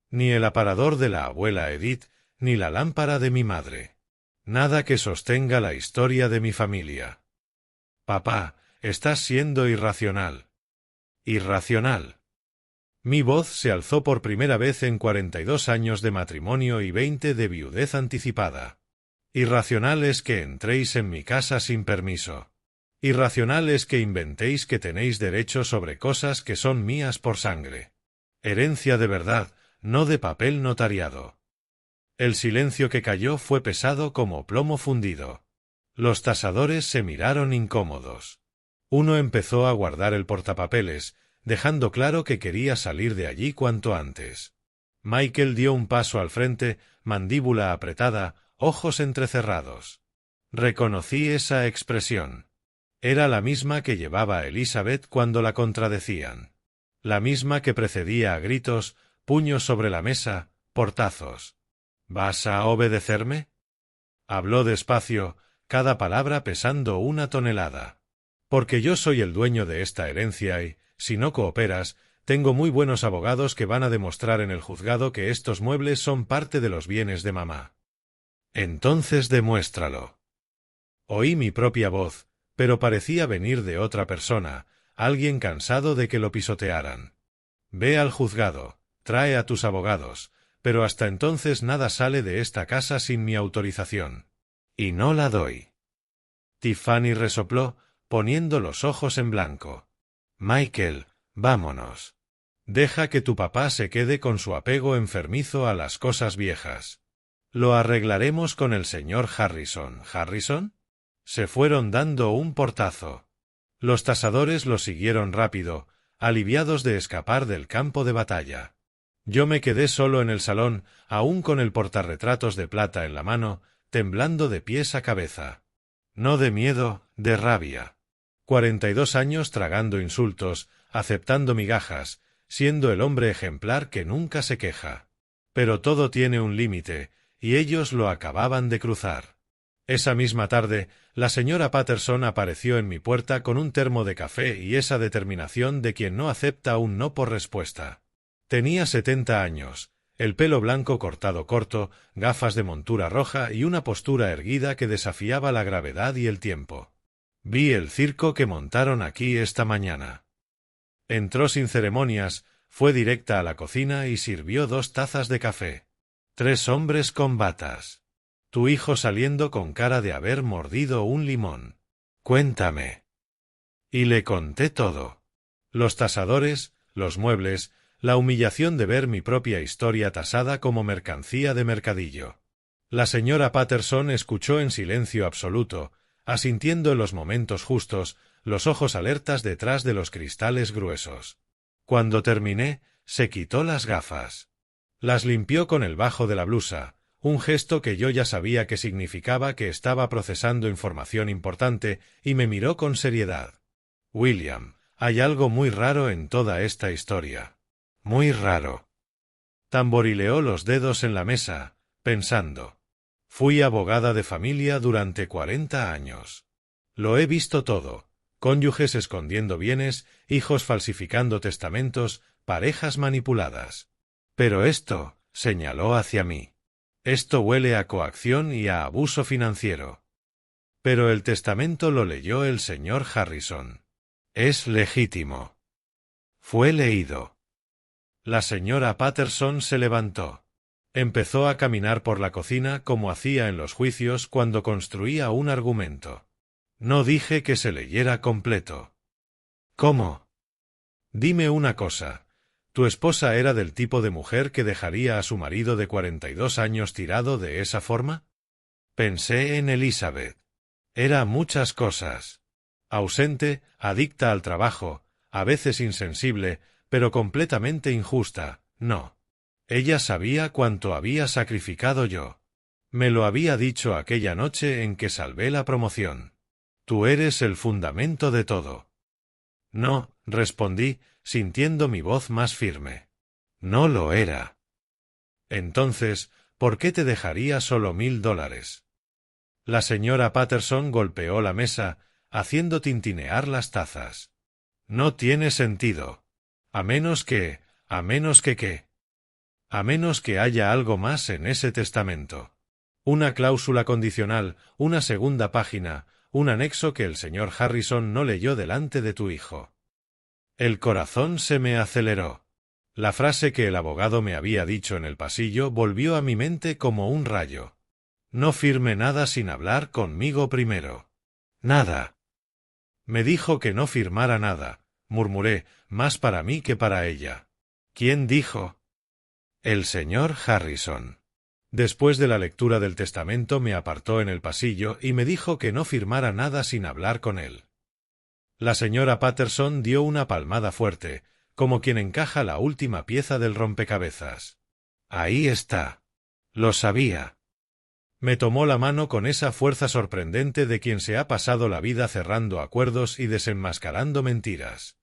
Ni el aparador de la abuela Edith, ni la lámpara de mi madre. Nada que sostenga la historia de mi familia. Papá, estás siendo irracional. Irracional. Mi voz se alzó por primera vez en 42 años de matrimonio y 20 de viudez anticipada. Irracional es que entréis en mi casa sin permiso. Irracional es que inventéis que tenéis derecho sobre cosas que son mías por sangre. Herencia de verdad, no de papel notariado. El silencio que cayó fue pesado como plomo fundido. Los tasadores se miraron incómodos. Uno empezó a guardar el portapapeles, dejando claro que quería salir de allí cuanto antes. Michael dio un paso al frente, mandíbula apretada, ojos entrecerrados. Reconocí esa expresión. Era la misma que llevaba Elizabeth cuando la contradecían. La misma que precedía a gritos, puños sobre la mesa, portazos. ¿Vas a obedecerme? Habló despacio, cada palabra pesando una tonelada. Porque yo soy el dueño de esta herencia y, si no cooperas, tengo muy buenos abogados que van a demostrar en el juzgado que estos muebles son parte de los bienes de mamá. Entonces demuéstralo. Oí mi propia voz, pero parecía venir de otra persona, alguien cansado de que lo pisotearan. Ve al juzgado, trae a tus abogados, pero hasta entonces nada sale de esta casa sin mi autorización. Y no la doy. Tiffany resopló, poniendo los ojos en blanco. Michael, vámonos. Deja que tu papá se quede con su apego enfermizo a las cosas viejas. Lo arreglaremos con el señor Harrison. ¿Harrison? Se fueron dando un portazo. Los tasadores lo siguieron rápido, aliviados de escapar del campo de batalla. Yo me quedé solo en el salón, aún con el portarretratos de plata en la mano, temblando de pies a cabeza. No de miedo, de rabia. 42 años tragando insultos, aceptando migajas, siendo el hombre ejemplar que nunca se queja. Pero todo tiene un límite, y ellos lo acababan de cruzar. Esa misma tarde, la señora Patterson apareció en mi puerta con un termo de café y esa determinación de quien no acepta un no por respuesta. Tenía 70 años, el pelo blanco cortado corto, gafas de montura roja y una postura erguida que desafiaba la gravedad y el tiempo. Vi el circo que montaron aquí esta mañana. Entró sin ceremonias, fue directa a la cocina y sirvió 2 tazas de café. 3 hombres con batas. Tu hijo saliendo con cara de haber mordido un limón. Cuéntame. Y le conté todo. Los tasadores, los muebles, la humillación de ver mi propia historia tasada como mercancía de mercadillo. La señora Patterson escuchó en silencio absoluto, asintiendo en los momentos justos, los ojos alertas detrás de los cristales gruesos. Cuando terminé, se quitó las gafas. Las limpió con el bajo de la blusa, un gesto que yo ya sabía que significaba que estaba procesando información importante, y me miró con seriedad. William, hay algo muy raro en toda esta historia. Muy raro. Tamborileó los dedos en la mesa, pensando. Fui abogada de familia durante 40 años. Lo he visto todo. Cónyuges escondiendo bienes, hijos falsificando testamentos, parejas manipuladas. Pero esto, señaló hacia mí. Esto huele a coacción y a abuso financiero. Pero el testamento lo leyó el señor Harrison. Es legítimo. Fue leído. La señora Patterson se levantó. Empezó a caminar por la cocina como hacía en los juicios cuando construía un argumento. No dije que se leyera completo. ¿Cómo? Dime una cosa. ¿Tu esposa era del tipo de mujer que dejaría a su marido de 42 años tirado de esa forma? Pensé en Elizabeth. Era muchas cosas. Ausente, adicta al trabajo, a veces insensible, pero completamente injusta, no. Ella sabía cuánto había sacrificado yo. Me lo había dicho aquella noche en que salvé la promoción. Tú eres el fundamento de todo. No, respondí, sintiendo mi voz más firme. No lo era. Entonces, ¿por qué te dejaría solo $1000? La señora Patterson golpeó la mesa, haciendo tintinear las tazas. No tiene sentido. A menos que ¿qué? A menos que haya algo más en ese testamento. Una cláusula condicional, una segunda página, un anexo que el señor Harrison no leyó delante de tu hijo. El corazón se me aceleró. La frase que el abogado me había dicho en el pasillo volvió a mi mente como un rayo. No firme nada sin hablar conmigo primero. Nada. Me dijo que no firmara nada, murmuré, más para mí que para ella. ¿Quién dijo? El señor Harrison. Después de la lectura del testamento me apartó en el pasillo y me dijo que no firmara nada sin hablar con él. La señora Patterson dio una palmada fuerte, como quien encaja la última pieza del rompecabezas. Ahí está. Lo sabía. Me tomó la mano con esa fuerza sorprendente de quien se ha pasado la vida cerrando acuerdos y desenmascarando mentiras.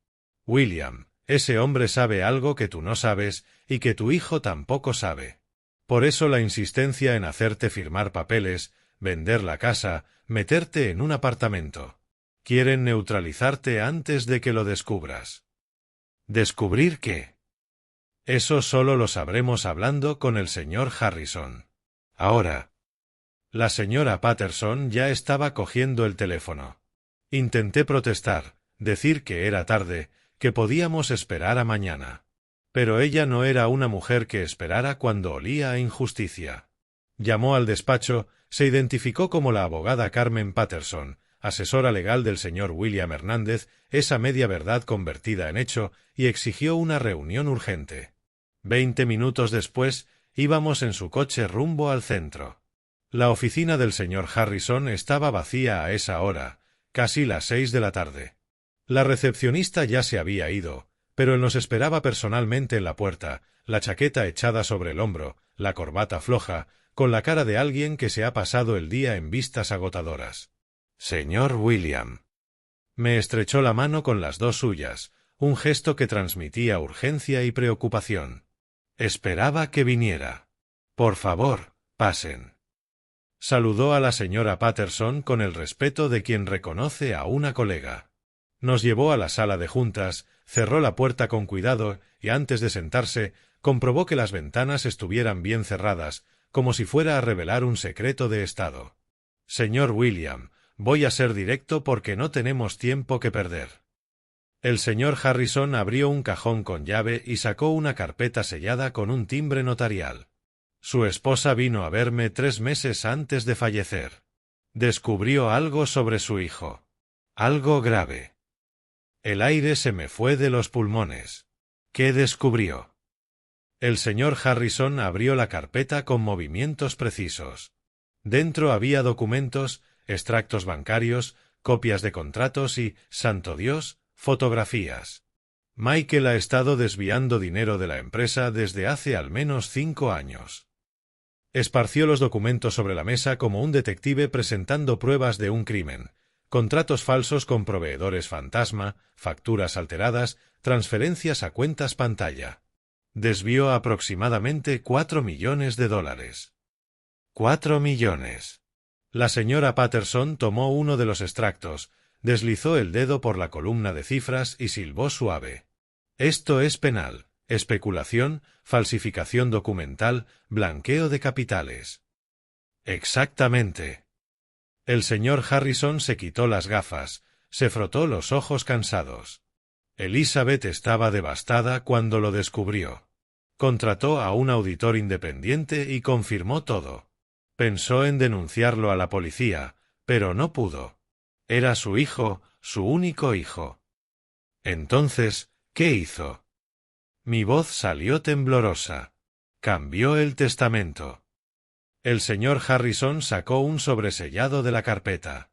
William, ese hombre sabe algo que tú no sabes y que tu hijo tampoco sabe. Por eso la insistencia en hacerte firmar papeles, vender la casa, meterte en un apartamento. Quieren neutralizarte antes de que lo descubras. ¿Descubrir qué? Eso solo lo sabremos hablando con el señor Harrison. Ahora. La señora Patterson ya estaba cogiendo el teléfono. Intenté protestar, decir que era tarde, que podíamos esperar a mañana. Pero ella no era una mujer que esperara cuando olía a injusticia. Llamó al despacho, se identificó como la abogada Carmen Patterson, asesora legal del señor William Hernández, esa media verdad convertida en hecho, y exigió una reunión urgente. 20 minutos después, íbamos en su coche rumbo al centro. La oficina del señor Harrison estaba vacía a esa hora, casi las 6 de la tarde. La recepcionista ya se había ido, pero él nos esperaba personalmente en la puerta, la chaqueta echada sobre el hombro, la corbata floja, con la cara de alguien que se ha pasado el día en vistas agotadoras. Señor William. Me estrechó la mano con las dos suyas, un gesto que transmitía urgencia y preocupación. Esperaba que viniera. Por favor, pasen. Saludó a la señora Patterson con el respeto de quien reconoce a una colega. Nos llevó a la sala de juntas, cerró la puerta con cuidado y antes de sentarse, comprobó que las ventanas estuvieran bien cerradas, como si fuera a revelar un secreto de estado. Señor William, voy a ser directo porque no tenemos tiempo que perder. El señor Harrison abrió un cajón con llave y sacó una carpeta sellada con un timbre notarial. Su esposa vino a verme 3 meses antes de fallecer. Descubrió algo sobre su hijo. Algo grave. El aire se me fue de los pulmones. ¿Qué descubrió? El señor Harrison abrió la carpeta con movimientos precisos. Dentro había documentos, extractos bancarios, copias de contratos y, santo Dios, fotografías. Michael ha estado desviando dinero de la empresa desde hace al menos 5 años. Esparció los documentos sobre la mesa como un detective presentando pruebas de un crimen, contratos falsos con proveedores fantasma, facturas alteradas, transferencias a cuentas pantalla. Desvió aproximadamente $4 millones. $4 millones. La señora Patterson tomó uno de los extractos, deslizó el dedo por la columna de cifras y silbó suave. Esto es penal. Especulación, falsificación documental, blanqueo de capitales. Exactamente. El señor Harrison se quitó las gafas, se frotó los ojos cansados. Elizabeth estaba devastada cuando lo descubrió. Contrató a un auditor independiente y confirmó todo. Pensó en denunciarlo a la policía, pero no pudo. Era su hijo, su único hijo. Entonces, ¿qué hizo? Mi voz salió temblorosa. Cambió el testamento. El señor Harrison sacó un sobresellado de la carpeta.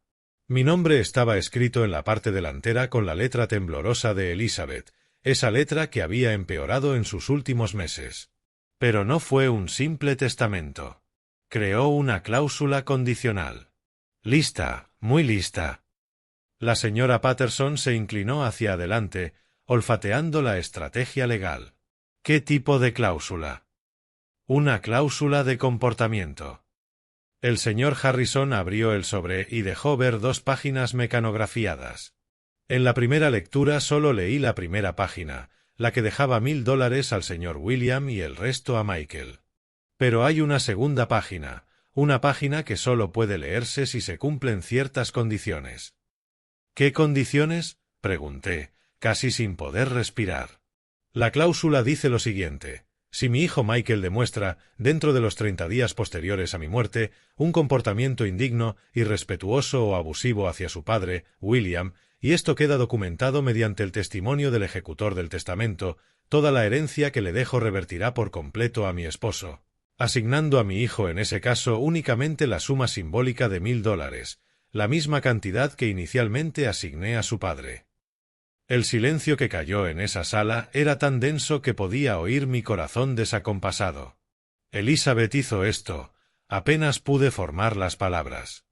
Mi nombre estaba escrito en la parte delantera con la letra temblorosa de Elizabeth, esa letra que había empeorado en sus últimos meses. Pero no fue un simple testamento. Creó una cláusula condicional. Lista, muy lista. La señora Patterson se inclinó hacia adelante, olfateando la estrategia legal. ¿Qué tipo de cláusula? Una cláusula de comportamiento. El señor Harrison abrió el sobre y dejó ver 2 páginas mecanografiadas. En la primera lectura solo leí la primera página, la que dejaba $1000 al señor William y el resto a Michael. Pero hay una segunda página, una página que solo puede leerse si se cumplen ciertas condiciones. ¿Qué condiciones?, pregunté, casi sin poder respirar. La cláusula dice lo siguiente: si mi hijo Michael demuestra, dentro de los 30 días posteriores a mi muerte, un comportamiento indigno, irrespetuoso o abusivo hacia su padre, William, y esto queda documentado mediante el testimonio del ejecutor del testamento, toda la herencia que le dejo revertirá por completo a mi esposo, asignando a mi hijo en ese caso únicamente la suma simbólica de $1000, la misma cantidad que inicialmente asigné a su padre. El silencio que cayó en esa sala era tan denso que podía oír mi corazón desacompasado. Elizabeth hizo esto, apenas pude formar las palabras.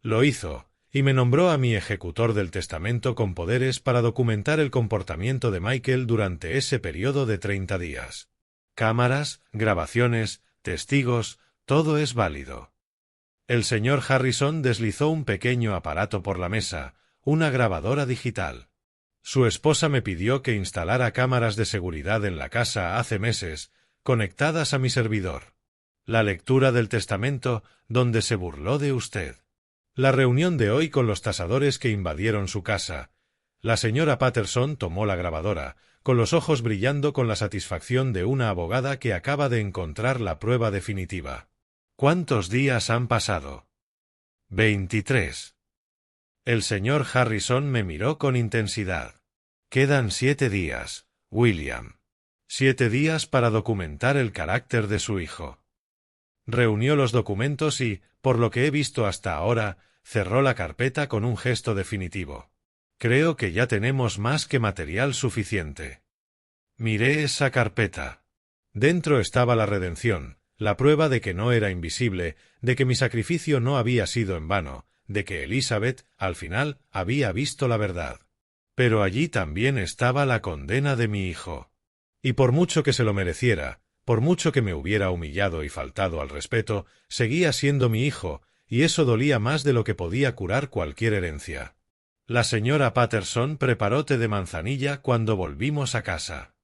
Lo hizo, y me nombró a mi ejecutor del testamento con poderes para documentar el comportamiento de Michael durante ese periodo de 30 días. Cámaras, grabaciones, testigos, todo es válido. El señor Harrison deslizó un pequeño aparato por la mesa, una grabadora digital. Su esposa me pidió que instalara cámaras de seguridad en la casa hace meses, conectadas a mi servidor. La lectura del testamento, donde se burló de usted. La reunión de hoy con los tasadores que invadieron su casa. La señora Patterson tomó la grabadora, con los ojos brillando con la satisfacción de una abogada que acaba de encontrar la prueba definitiva. ¿Cuántos días han pasado? 23. El señor Harrison me miró con intensidad. Quedan 7 días, William. 7 días para documentar el carácter de su hijo. Reunió los documentos y, por lo que he visto hasta ahora, cerró la carpeta con un gesto definitivo. Creo que ya tenemos más que material suficiente. Miré esa carpeta. Dentro estaba la redención, la prueba de que no era invisible, de que mi sacrificio no había sido en vano, de que Elizabeth, al final, había visto la verdad. Pero allí también estaba la condena de mi hijo. Y por mucho que se lo mereciera, por mucho que me hubiera humillado y faltado al respeto, seguía siendo mi hijo, y eso dolía más de lo que podía curar cualquier herencia. La señora Patterson preparó té de manzanilla cuando volvimos a casa.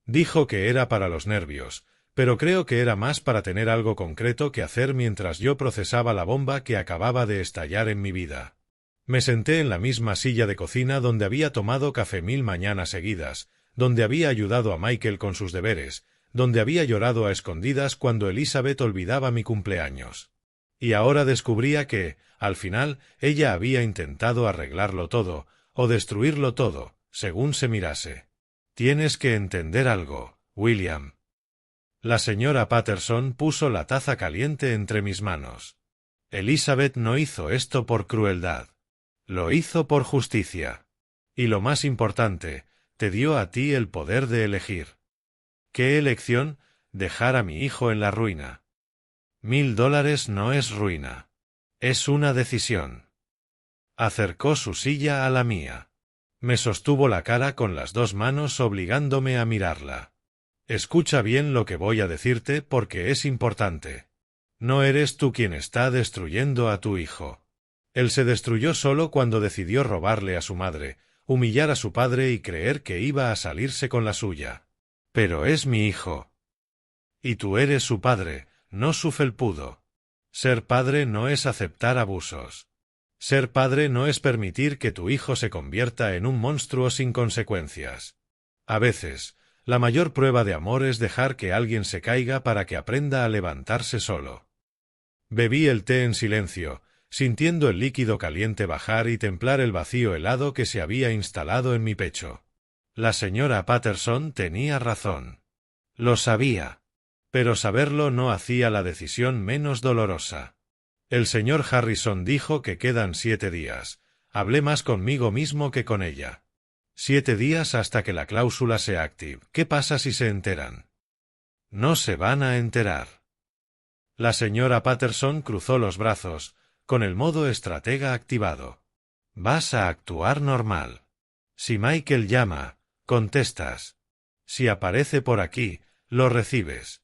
Dijo que era para los nervios, pero creo que era más para tener algo concreto que hacer mientras yo procesaba la bomba que acababa de estallar en mi vida. Me senté en la misma silla de cocina donde había tomado café 1000 mañanas seguidas, donde había ayudado a Michael con sus deberes, donde había llorado a escondidas cuando Elizabeth olvidaba mi cumpleaños. Y ahora descubría que, al final, ella había intentado arreglarlo todo, o destruirlo todo, según se mirase. Tienes que entender algo, William. La señora Patterson puso la taza caliente entre mis manos. Elizabeth no hizo esto por crueldad. Lo hizo por justicia. Y lo más importante, te dio a ti el poder de elegir. ¿Qué elección? Dejar a mi hijo en la ruina. $1000 no es ruina. Es una decisión. Acercó su silla a la mía. Me sostuvo la cara con las 2 manos obligándome a mirarla. Escucha bien lo que voy a decirte porque es importante. No eres tú quien está destruyendo a tu hijo. Él se destruyó solo cuando decidió robarle a su madre, humillar a su padre y creer que iba a salirse con la suya. Pero es mi hijo. Y tú eres su padre, no su felpudo. Ser padre no es aceptar abusos. Ser padre no es permitir que tu hijo se convierta en un monstruo sin consecuencias. A veces, la mayor prueba de amor es dejar que alguien se caiga para que aprenda a levantarse solo. Bebí el té en silencio, sintiendo el líquido caliente bajar y templar el vacío helado que se había instalado en mi pecho. La señora Patterson tenía razón. Lo sabía. Pero saberlo no hacía la decisión menos dolorosa. El señor Harrison dijo que quedan 7 días. Hablé más conmigo mismo que con ella. 7 días hasta que la cláusula sea active. ¿Qué pasa si se enteran? No se van a enterar. La señora Patterson cruzó los brazos, con el modo estratega activado. Vas a actuar normal. Si Michael llama, contestas. Si aparece por aquí, lo recibes.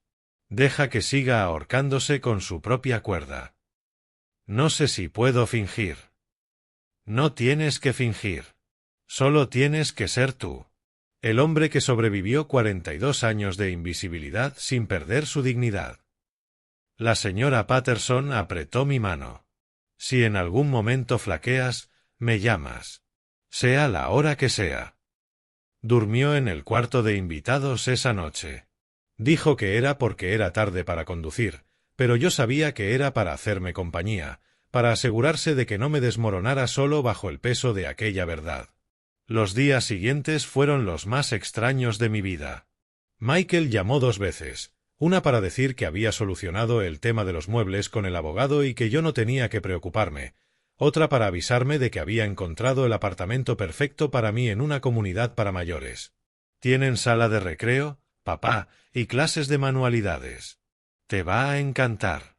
Deja que siga ahorcándose con su propia cuerda. No sé si puedo fingir. No tienes que fingir. Solo tienes que ser tú. El hombre que sobrevivió 42 años de invisibilidad sin perder su dignidad. La señora Patterson apretó mi mano. Si en algún momento flaqueas, me llamas. Sea la hora que sea. Durmió en el cuarto de invitados esa noche. Dijo que era porque era tarde para conducir, pero yo sabía que era para hacerme compañía, para asegurarse de que no me desmoronara solo bajo el peso de aquella verdad. Los días siguientes fueron los más extraños de mi vida. Michael llamó 2 veces, una para decir que había solucionado el tema de los muebles con el abogado y que yo no tenía que preocuparme, otra para avisarme de que había encontrado el apartamento perfecto para mí en una comunidad para mayores. ¿Tienen sala de recreo, papá, y clases de manualidades? Te va a encantar.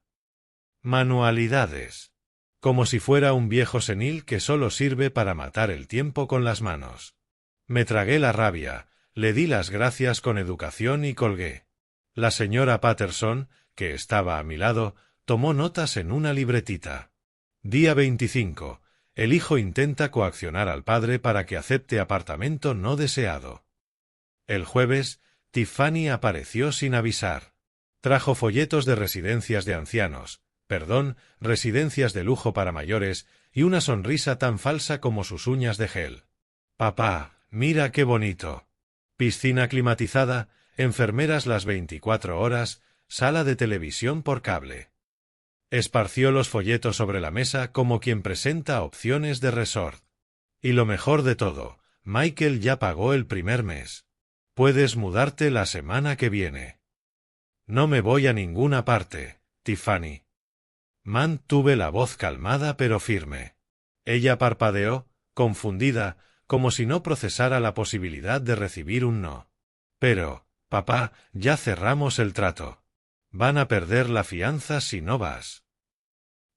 Manualidades. Como si fuera un viejo senil que solo sirve para matar el tiempo con las manos. Me tragué la rabia, le di las gracias con educación y colgué. La señora Patterson, que estaba a mi lado, tomó notas en una libretita. Día 25. El hijo intenta coaccionar al padre para que acepte apartamento no deseado. El jueves, Tiffany apareció sin avisar. Trajo folletos de residencias de ancianos, residencias de lujo para mayores, y una sonrisa tan falsa como sus uñas de gel. Papá, mira qué bonito. Piscina climatizada, enfermeras las 24 horas, sala de televisión por cable. Esparció los folletos sobre la mesa como quien presenta opciones de resort. Y lo mejor de todo, Michael ya pagó el primer mes. Puedes mudarte la semana que viene. No me voy a ninguna parte, Tiffany. Mantuve la voz calmada pero firme. Ella parpadeó, confundida, como si no procesara la posibilidad de recibir un no. Pero, papá, ya cerramos el trato. Van a perder la fianza si no vas.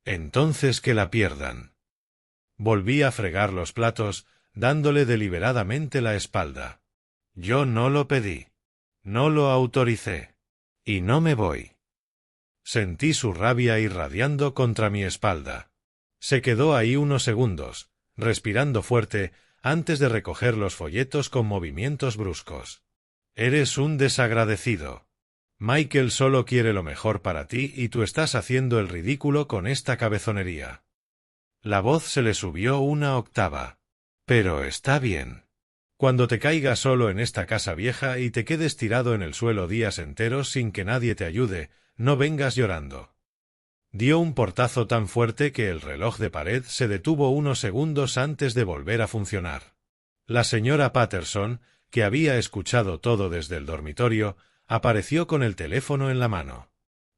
Entonces que la pierdan. Volví a fregar los platos, dándole deliberadamente la espalda. Yo no lo pedí. No lo autoricé. Y no me voy. Sentí su rabia irradiando contra mi espalda. Se quedó ahí unos segundos, respirando fuerte, antes de recoger los folletos con movimientos bruscos. Eres un desagradecido. Michael solo quiere lo mejor para ti y tú estás haciendo el ridículo con esta cabezonería. La voz se le subió una octava. Pero está bien. Cuando te caigas solo en esta casa vieja y te quedes tirado en el suelo días enteros sin que nadie te ayude, no vengas llorando. Dio un portazo tan fuerte que el reloj de pared se detuvo unos segundos antes de volver a funcionar. La señora Patterson, que había escuchado todo desde el dormitorio, apareció con el teléfono en la mano.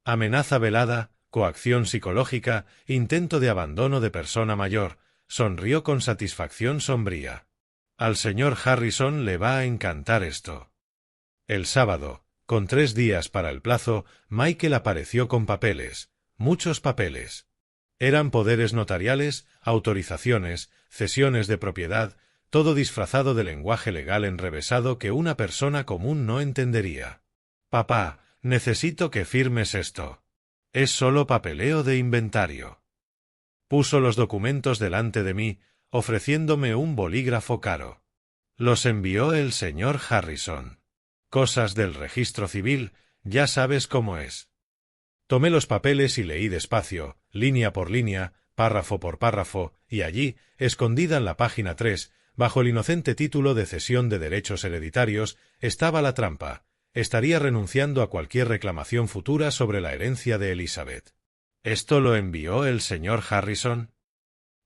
Amenaza velada, coacción psicológica, intento de abandono de persona mayor, sonrió con satisfacción sombría. Al señor Harrison le va a encantar esto. El sábado, con 3 días para el plazo, Michael apareció con papeles, muchos papeles. Eran poderes notariales, autorizaciones, cesiones de propiedad, todo disfrazado de lenguaje legal enrevesado que una persona común no entendería. Papá, necesito que firmes esto. Es solo papeleo de inventario. Puso los documentos delante de mí, ofreciéndome un bolígrafo caro. Los envió el señor Harrison. Cosas del registro civil, ya sabes cómo es. Tomé los papeles y leí despacio, línea por línea, párrafo por párrafo, y allí, escondida en la página 3, bajo el inocente título de cesión de derechos hereditarios, estaba la trampa. Estaría renunciando a cualquier reclamación futura sobre la herencia de Elizabeth. ¿Esto lo envió el señor Harrison?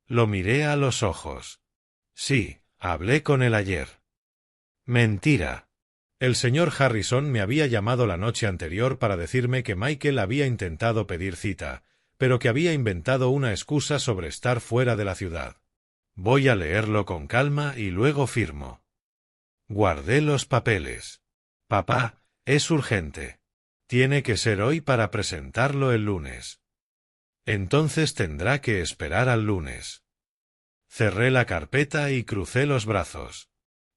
Lo miré a los ojos. Sí, hablé con él ayer. Mentira. El señor Harrison me había llamado la noche anterior para decirme que Michael había intentado pedir cita, pero que había inventado una excusa sobre estar fuera de la ciudad. Voy a leerlo con calma y luego firmo. Guardé los papeles. Papá, es urgente. Tiene que ser hoy para presentarlo el lunes. Entonces tendrá que esperar al lunes. Cerré la carpeta y crucé los brazos.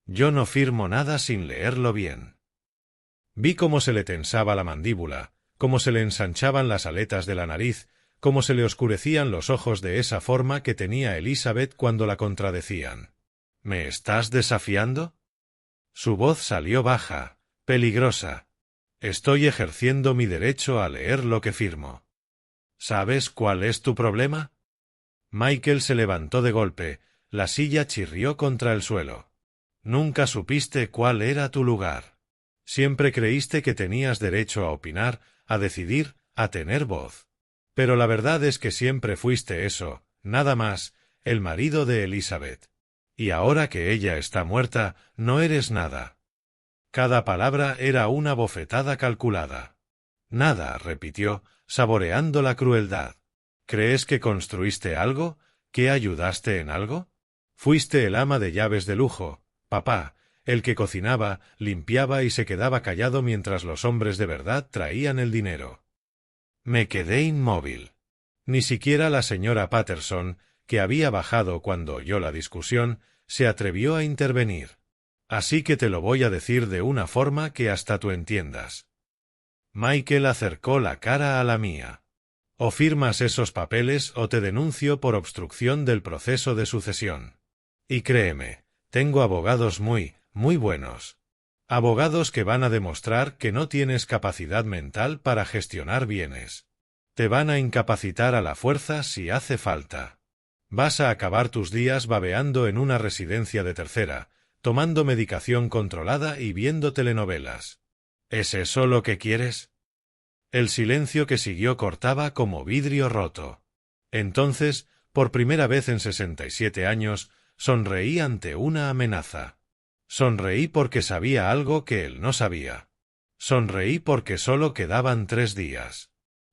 Yo no firmo nada sin leerlo bien. Vi cómo se le tensaba la mandíbula, cómo se le ensanchaban las aletas de la nariz, cómo se le oscurecían los ojos de esa forma que tenía Elizabeth cuando la contradecían. —¿Me estás desafiando? Su voz salió baja, peligrosa. Estoy ejerciendo mi derecho a leer lo que firmo. ¿Sabes cuál es tu problema? Michael se levantó de golpe, la silla chirrió contra el suelo. Nunca supiste cuál era tu lugar. Siempre creíste que tenías derecho a opinar, a decidir, a tener voz. Pero la verdad es que siempre fuiste eso, nada más, el marido de Elizabeth. Y ahora que ella está muerta, no eres nada. Cada palabra era una bofetada calculada. Nada, repitió, saboreando la crueldad. ¿Crees que construiste algo? ¿Que ayudaste en algo? Fuiste el ama de llaves de lujo, papá, el que cocinaba, limpiaba y se quedaba callado mientras los hombres de verdad traían el dinero. Me quedé inmóvil. Ni siquiera la señora Patterson, que había bajado cuando oyó la discusión, se atrevió a intervenir. Así que te lo voy a decir de una forma que hasta tú entiendas. Michael acercó la cara a la mía. O firmas esos papeles o te denuncio por obstrucción del proceso de sucesión. Y créeme, tengo abogados muy buenos. Abogados que van a demostrar que no tienes capacidad mental para gestionar bienes. Te van a incapacitar a la fuerza si hace falta. Vas a acabar tus días babeando en una residencia de tercera, tomando medicación controlada y viendo telenovelas. ¿Es eso lo que quieres? El silencio que siguió cortaba como vidrio roto. Entonces, por primera vez en 67 años, sonreí ante una amenaza. Sonreí porque sabía algo que él no sabía. Sonreí porque solo quedaban 3 días.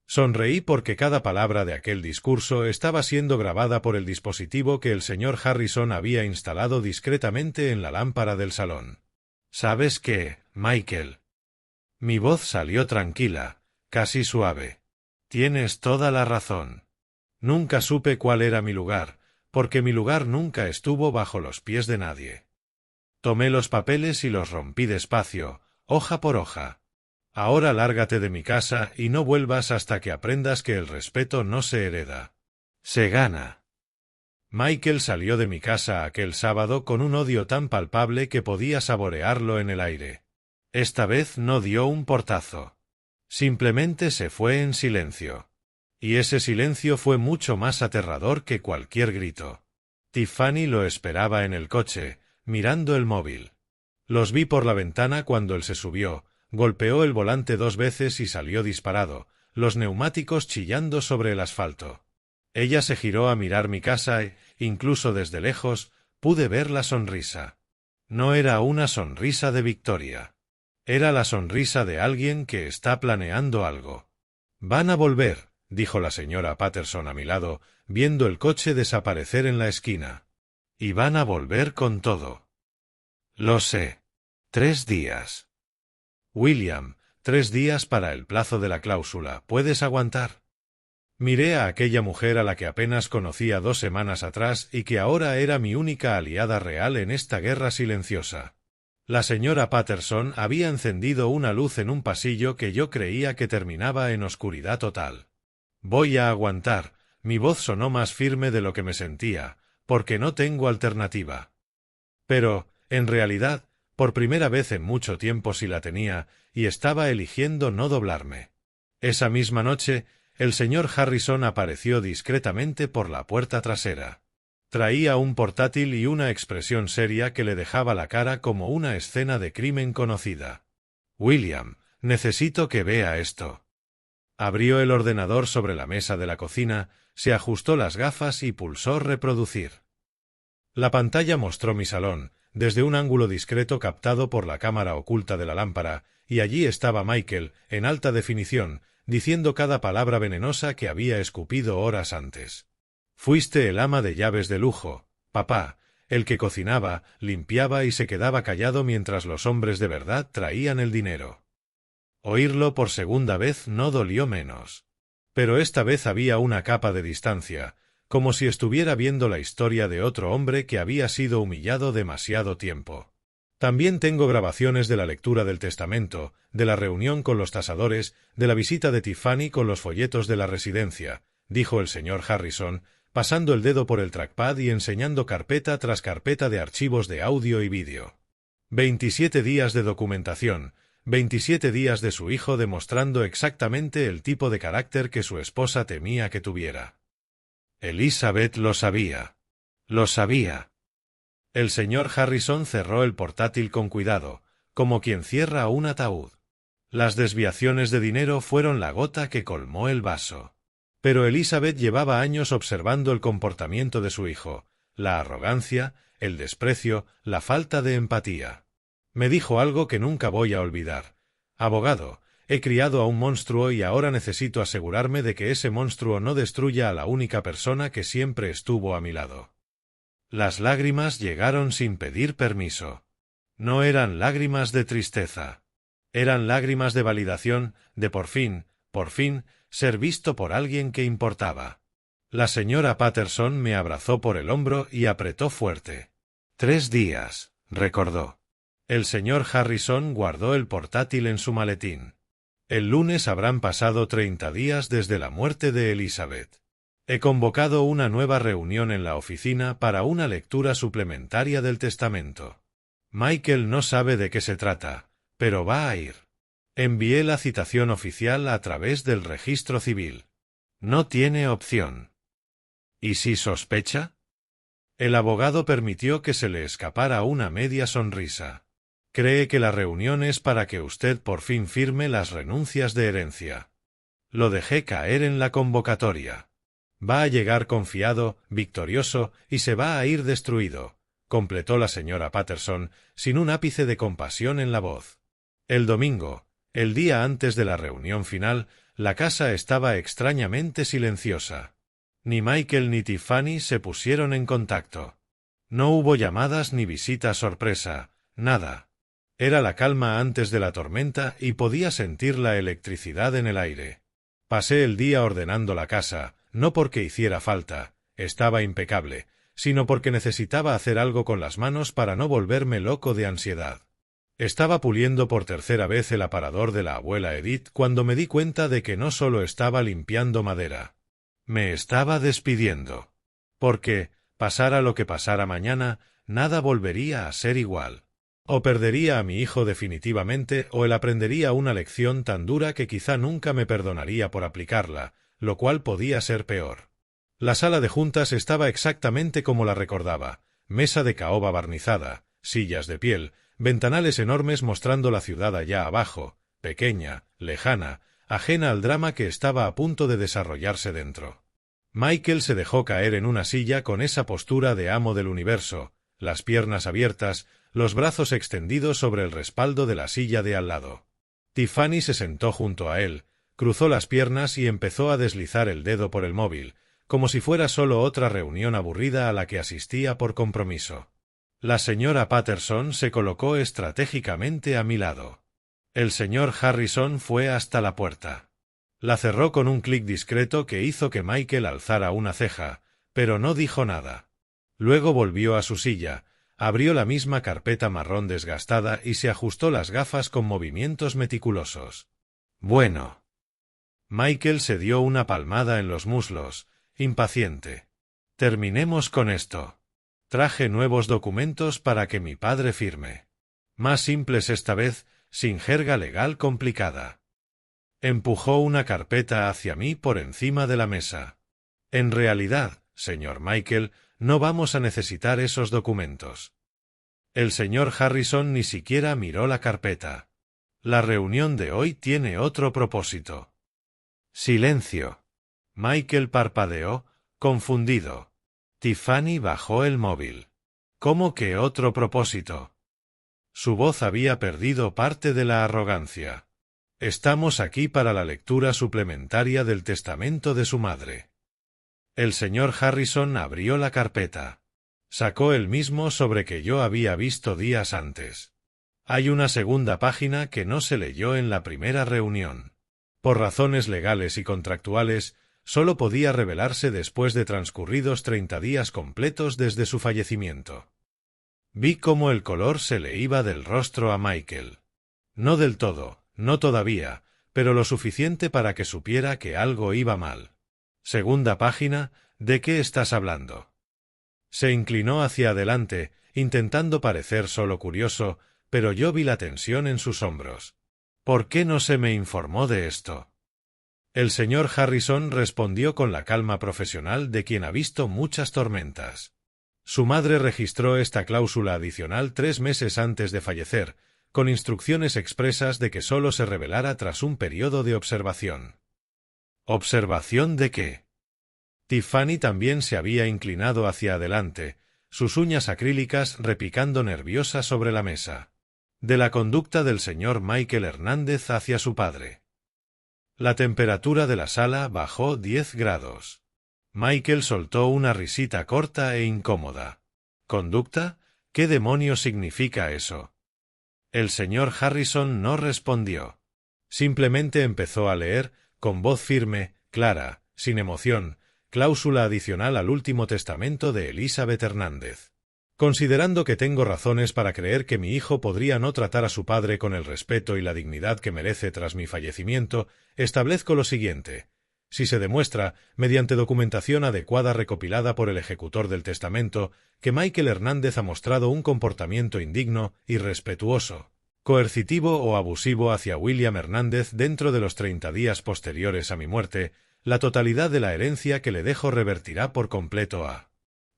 Sonreí porque cada palabra de aquel discurso estaba siendo grabada por el dispositivo que el señor Harrison había instalado discretamente en la lámpara del salón. ¿Sabes qué, Michael? Mi voz salió tranquila, casi suave. Tienes toda la razón. Nunca supe cuál era mi lugar, porque mi lugar nunca estuvo bajo los pies de nadie. Tomé los papeles y los rompí despacio, hoja por hoja. Ahora lárgate de mi casa y no vuelvas hasta que aprendas que el respeto no se hereda. Se gana. Michael salió de mi casa aquel sábado con un odio tan palpable que podía saborearlo en el aire. Esta vez no dio un portazo. Simplemente se fue en silencio. Y ese silencio fue mucho más aterrador que cualquier grito. Tiffany lo esperaba en el coche, mirando el móvil. Los vi por la ventana cuando él se subió, golpeó el volante 2 veces y salió disparado, los neumáticos chillando sobre el asfalto. Ella se giró a mirar mi casa e, incluso desde lejos, pude ver la sonrisa. No era una sonrisa de victoria. Era la sonrisa de alguien que está planeando algo. Van a volver, dijo la señora Patterson a mi lado, viendo el coche desaparecer en la esquina. Y van a volver con todo. Lo sé. 3 días. William, 3 días para el plazo de la cláusula. ¿Puedes aguantar? Miré a aquella mujer a la que apenas conocía 2 semanas atrás y que ahora era mi única aliada real en esta guerra silenciosa. La señora Patterson había encendido una luz en un pasillo que yo creía que terminaba en oscuridad total. Voy a aguantar. Mi voz sonó más firme de lo que me sentía, porque no tengo alternativa. Pero, en realidad, por primera vez en mucho tiempo sí la tenía, y estaba eligiendo no doblarme. Esa misma noche, el señor Harrison apareció discretamente por la puerta trasera. Traía un portátil y una expresión seria que le dejaba la cara como una escena de crimen conocida. William, necesito que vea esto. Abrió el ordenador sobre la mesa de la cocina, se ajustó las gafas y pulsó reproducir. La pantalla mostró mi salón, desde un ángulo discreto captado por la cámara oculta de la lámpara, y allí estaba Michael, en alta definición, diciendo cada palabra venenosa que había escupido horas antes. Fuiste el ama de llaves de lujo, papá, el que cocinaba, limpiaba y se quedaba callado mientras los hombres de verdad traían el dinero. Oírlo por segunda vez no dolió menos. Pero esta vez había una capa de distancia, como si estuviera viendo la historia de otro hombre que había sido humillado demasiado tiempo. También tengo grabaciones de la lectura del testamento, de la reunión con los tasadores, de la visita de Tiffany con los folletos de la residencia, dijo el señor Harrison, pasando el dedo por el trackpad y enseñando carpeta tras carpeta de archivos de audio y vídeo. 27 días de documentación, 27 días de su hijo demostrando exactamente el tipo de carácter que su esposa temía que tuviera. Elizabeth lo sabía. Lo sabía. El señor Harrison cerró el portátil con cuidado, como quien cierra un ataúd. Las desviaciones de dinero fueron la gota que colmó el vaso. Pero Elizabeth llevaba años observando el comportamiento de su hijo, la arrogancia, el desprecio, la falta de empatía. Me dijo algo que nunca voy a olvidar. Abogado, he criado a un monstruo y ahora necesito asegurarme de que ese monstruo no destruya a la única persona que siempre estuvo a mi lado. Las lágrimas llegaron sin pedir permiso. No eran lágrimas de tristeza. Eran lágrimas de validación, de por fin, ser visto por alguien que importaba. La señora Patterson me abrazó por el hombro y apretó fuerte. 3 días, recordó. El señor Harrison guardó el portátil en su maletín. El lunes habrán pasado 30 días desde la muerte de Elizabeth. He convocado una nueva reunión en la oficina para una lectura suplementaria del testamento. Michael no sabe de qué se trata, pero va a ir. Envié la citación oficial a través del registro civil. No tiene opción. ¿Y si sospecha? El abogado permitió que se le escapara una media sonrisa. Cree que la reunión es para que usted por fin firme las renuncias de herencia. Lo dejé caer en la convocatoria. Va a llegar confiado, victorioso, y se va a ir destruido, completó la señora Patterson, sin un ápice de compasión en la voz. El domingo, el día antes de la reunión final, la casa estaba extrañamente silenciosa. Ni Michael ni Tiffany se pusieron en contacto. No hubo llamadas ni visitas sorpresa, nada. Era la calma antes de la tormenta y podía sentir la electricidad en el aire. Pasé el día ordenando la casa, no porque hiciera falta, estaba impecable, sino porque necesitaba hacer algo con las manos para no volverme loco de ansiedad. Estaba puliendo por tercera vez el aparador de la abuela Edith cuando me di cuenta de que no solo estaba limpiando madera. Me estaba despidiendo. Porque, pasara lo que pasara mañana, nada volvería a ser igual. O perdería a mi hijo definitivamente o él aprendería una lección tan dura que quizá nunca me perdonaría por aplicarla, lo cual podía ser peor. La sala de juntas estaba exactamente como la recordaba, mesa de caoba barnizada, sillas de piel, ventanales enormes mostrando la ciudad allá abajo, pequeña, lejana, ajena al drama que estaba a punto de desarrollarse dentro. Michael se dejó caer en una silla con esa postura de amo del universo, las piernas abiertas, los brazos extendidos sobre el respaldo de la silla de al lado. Tiffany se sentó junto a él, cruzó las piernas y empezó a deslizar el dedo por el móvil, como si fuera solo otra reunión aburrida a la que asistía por compromiso. La señora Patterson se colocó estratégicamente a mi lado. El señor Harrison fue hasta la puerta. La cerró con un clic discreto que hizo que Michael alzara una ceja, pero no dijo nada. Luego volvió a su silla, abrió la misma carpeta marrón desgastada y se ajustó las gafas con movimientos meticulosos. Bueno. Michael se dio una palmada en los muslos, impaciente. Terminemos con esto. Traje nuevos documentos para que mi padre firme. Más simples esta vez, sin jerga legal complicada. Empujó una carpeta hacia mí por encima de la mesa. En realidad, señor Michael, no vamos a necesitar esos documentos. El señor Harrison ni siquiera miró la carpeta. La reunión de hoy tiene otro propósito. Silencio. Michael parpadeó, confundido. Tiffany bajó el móvil. ¿Cómo que otro propósito? Su voz había perdido parte de la arrogancia. Estamos aquí para la lectura suplementaria del testamento de su madre. El señor Harrison abrió la carpeta. Sacó el mismo sobre que yo había visto días antes. Hay una segunda página que no se leyó en la primera reunión. Por razones legales y contractuales, solo podía revelarse después de transcurridos 30 días completos desde su fallecimiento. Vi cómo el color se le iba del rostro a Michael. No del todo, no todavía, pero lo suficiente para que supiera que algo iba mal. Segunda página, ¿de qué estás hablando? Se inclinó hacia adelante, intentando parecer solo curioso, pero yo vi la tensión en sus hombros. ¿Por qué no se me informó de esto? El señor Harrison respondió con la calma profesional de quien ha visto muchas tormentas. Su madre registró esta cláusula adicional 3 meses antes de fallecer, con instrucciones expresas de que solo se revelara tras un periodo de observación. ¿Observación de qué? Tiffany también se había inclinado hacia adelante, sus uñas acrílicas repicando nerviosas sobre la mesa. De la conducta del señor Michael Hernández hacia su padre. La temperatura de la sala bajó 10 grados. Michael soltó una risita corta e incómoda. ¿Conducta? ¿Qué demonios significa eso? El señor Harrison no respondió. Simplemente empezó a leer, con voz firme, clara, sin emoción, cláusula adicional al último testamento de Elizabeth Hernández. Considerando que tengo razones para creer que mi hijo podría no tratar a su padre con el respeto y la dignidad que merece tras mi fallecimiento, establezco lo siguiente. Si se demuestra, mediante documentación adecuada recopilada por el ejecutor del testamento, que Michael Hernández ha mostrado un comportamiento indigno, irrespetuoso, coercitivo o abusivo hacia William Hernández dentro de los 30 días posteriores a mi muerte, la totalidad de la herencia que le dejo revertirá por completo a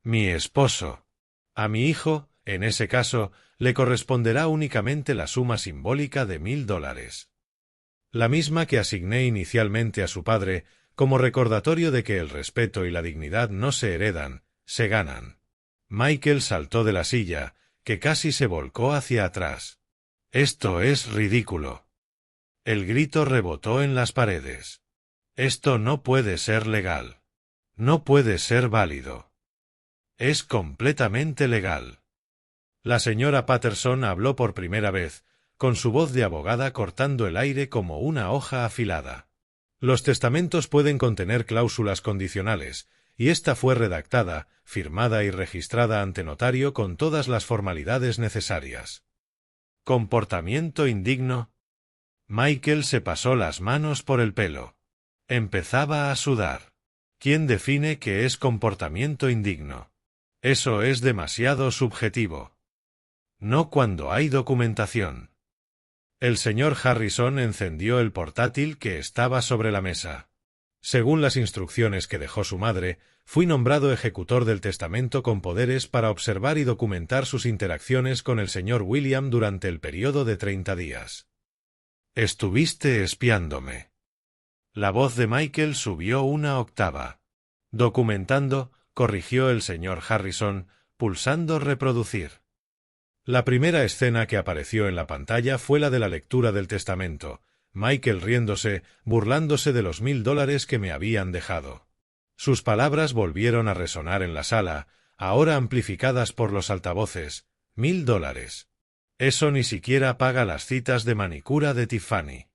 mi esposo. A mi hijo, en ese caso, le corresponderá únicamente la suma simbólica de $1000. La misma que asigné inicialmente a su padre, como recordatorio de que el respeto y la dignidad no se heredan, se ganan. Michael saltó de la silla, que casi se volcó hacia atrás. «Esto es ridículo». El grito rebotó en las paredes. «Esto no puede ser legal. No puede ser válido. Es completamente legal». La señora Patterson habló por primera vez, con su voz de abogada cortando el aire como una hoja afilada. Los testamentos pueden contener cláusulas condicionales, y esta fue redactada, firmada y registrada ante notario con todas las formalidades necesarias. ¿Comportamiento indigno? Michael se pasó las manos por el pelo. Empezaba a sudar. ¿Quién define qué es comportamiento indigno? Eso es demasiado subjetivo. No cuando hay documentación. El señor Harrison encendió el portátil que estaba sobre la mesa. Según las instrucciones que dejó su madre, fui nombrado ejecutor del testamento con poderes para observar y documentar sus interacciones con el señor William durante el periodo de 30 días. Estuviste espiándome. La voz de Michael subió una octava. Documentando, corrigió el señor Harrison, pulsando reproducir. La primera escena que apareció en la pantalla fue la de la lectura del testamento, Michael riéndose, burlándose de los $1000 que me habían dejado. Sus palabras volvieron a resonar en la sala, ahora amplificadas por los altavoces. $1000. Eso ni siquiera paga las citas de manicura de Tiffany.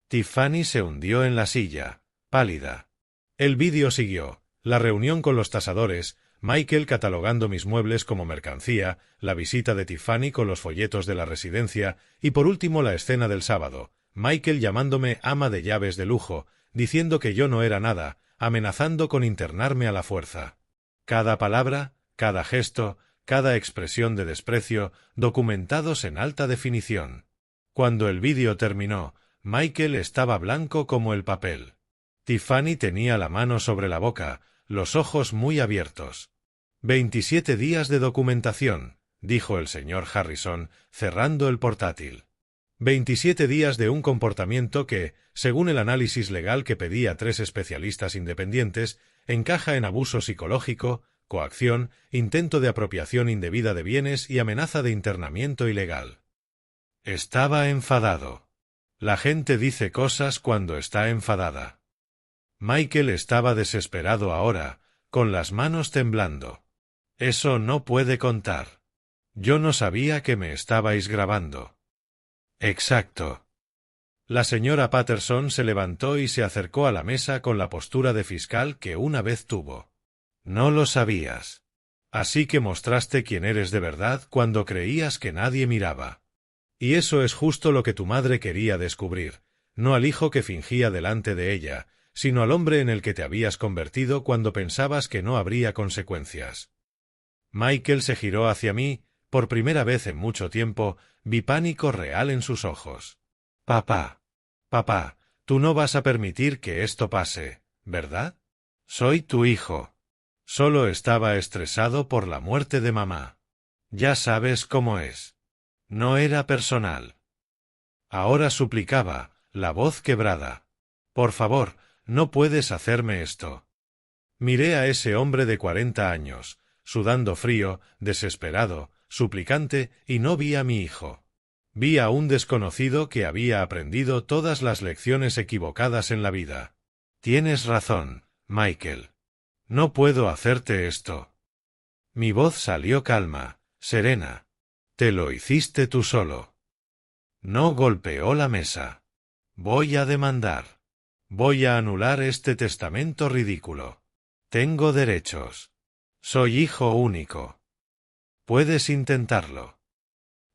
Tiffany se hundió en la silla, pálida. El vídeo siguió, la reunión con los tasadores, Michael catalogando mis muebles como mercancía, la visita de Tiffany con los folletos de la residencia y por último la escena del sábado, Michael llamándome ama de llaves de lujo, diciendo que yo no era nada, amenazando con internarme a la fuerza. Cada palabra, cada gesto, cada expresión de desprecio, documentados en alta definición. Cuando el vídeo terminó, Michael estaba blanco como el papel. Tiffany tenía la mano sobre la boca, los ojos muy abiertos. 27 días de documentación, dijo el señor Harrison, cerrando el portátil. 27 días de un comportamiento que, según el análisis legal que pedí a 3 especialistas independientes, encaja en abuso psicológico, coacción, intento de apropiación indebida de bienes y amenaza de internamiento ilegal. Estaba enfadado. La gente dice cosas cuando está enfadada. Michael estaba desesperado ahora, con las manos temblando. Eso no puede contar. Yo no sabía que me estabais grabando. Exacto. La señora Patterson se levantó y se acercó a la mesa con la postura de fiscal que una vez tuvo. No lo sabías. Así que mostraste quién eres de verdad cuando creías que nadie miraba. Y eso es justo lo que tu madre quería descubrir, no al hijo que fingía delante de ella, sino al hombre en el que te habías convertido cuando pensabas que no habría consecuencias. Michael se giró hacia mí. Por primera vez en mucho tiempo, vi pánico real en sus ojos. Papá. Papá, tú no vas a permitir que esto pase, ¿verdad? Soy tu hijo. Solo estaba estresado por la muerte de mamá. Ya sabes cómo es. No era personal. Ahora suplicaba, la voz quebrada. Por favor, no puedes hacerme esto. Miré a ese hombre de 40 años, sudando frío, desesperado, suplicante, y no vi a mi hijo. Vi a un desconocido que había aprendido todas las lecciones equivocadas en la vida. Tienes razón, Michael. No puedo hacerte esto. Mi voz salió calma, serena. Te lo hiciste tú solo. No golpeó la mesa. Voy a demandar. Voy a anular este testamento ridículo. Tengo derechos. Soy hijo único. Puedes intentarlo.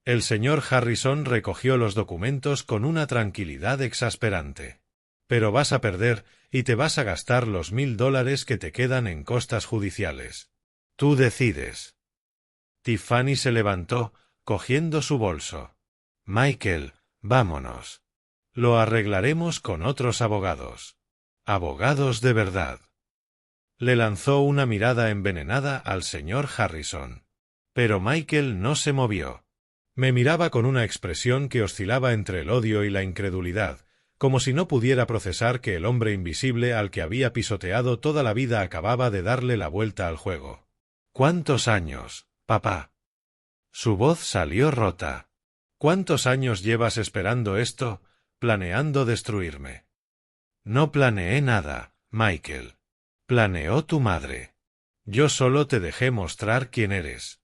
El señor Harrison recogió los documentos con una tranquilidad exasperante. Pero vas a perder, y te vas a gastar los $1000 que te quedan en costas judiciales. Tú decides. Tiffany se levantó, cogiendo su bolso. Michael, vámonos. Lo arreglaremos con otros abogados. Abogados de verdad. Le lanzó una mirada envenenada al señor Harrison. Pero Michael no se movió. Me miraba con una expresión que oscilaba entre el odio y la incredulidad, como si no pudiera procesar que el hombre invisible al que había pisoteado toda la vida acababa de darle la vuelta al juego. ¿Cuántos años, papá? Su voz salió rota. ¿Cuántos años llevas esperando esto, planeando destruirme? No planeé nada, Michael. Planeó tu madre. Yo solo te dejé mostrar quién eres.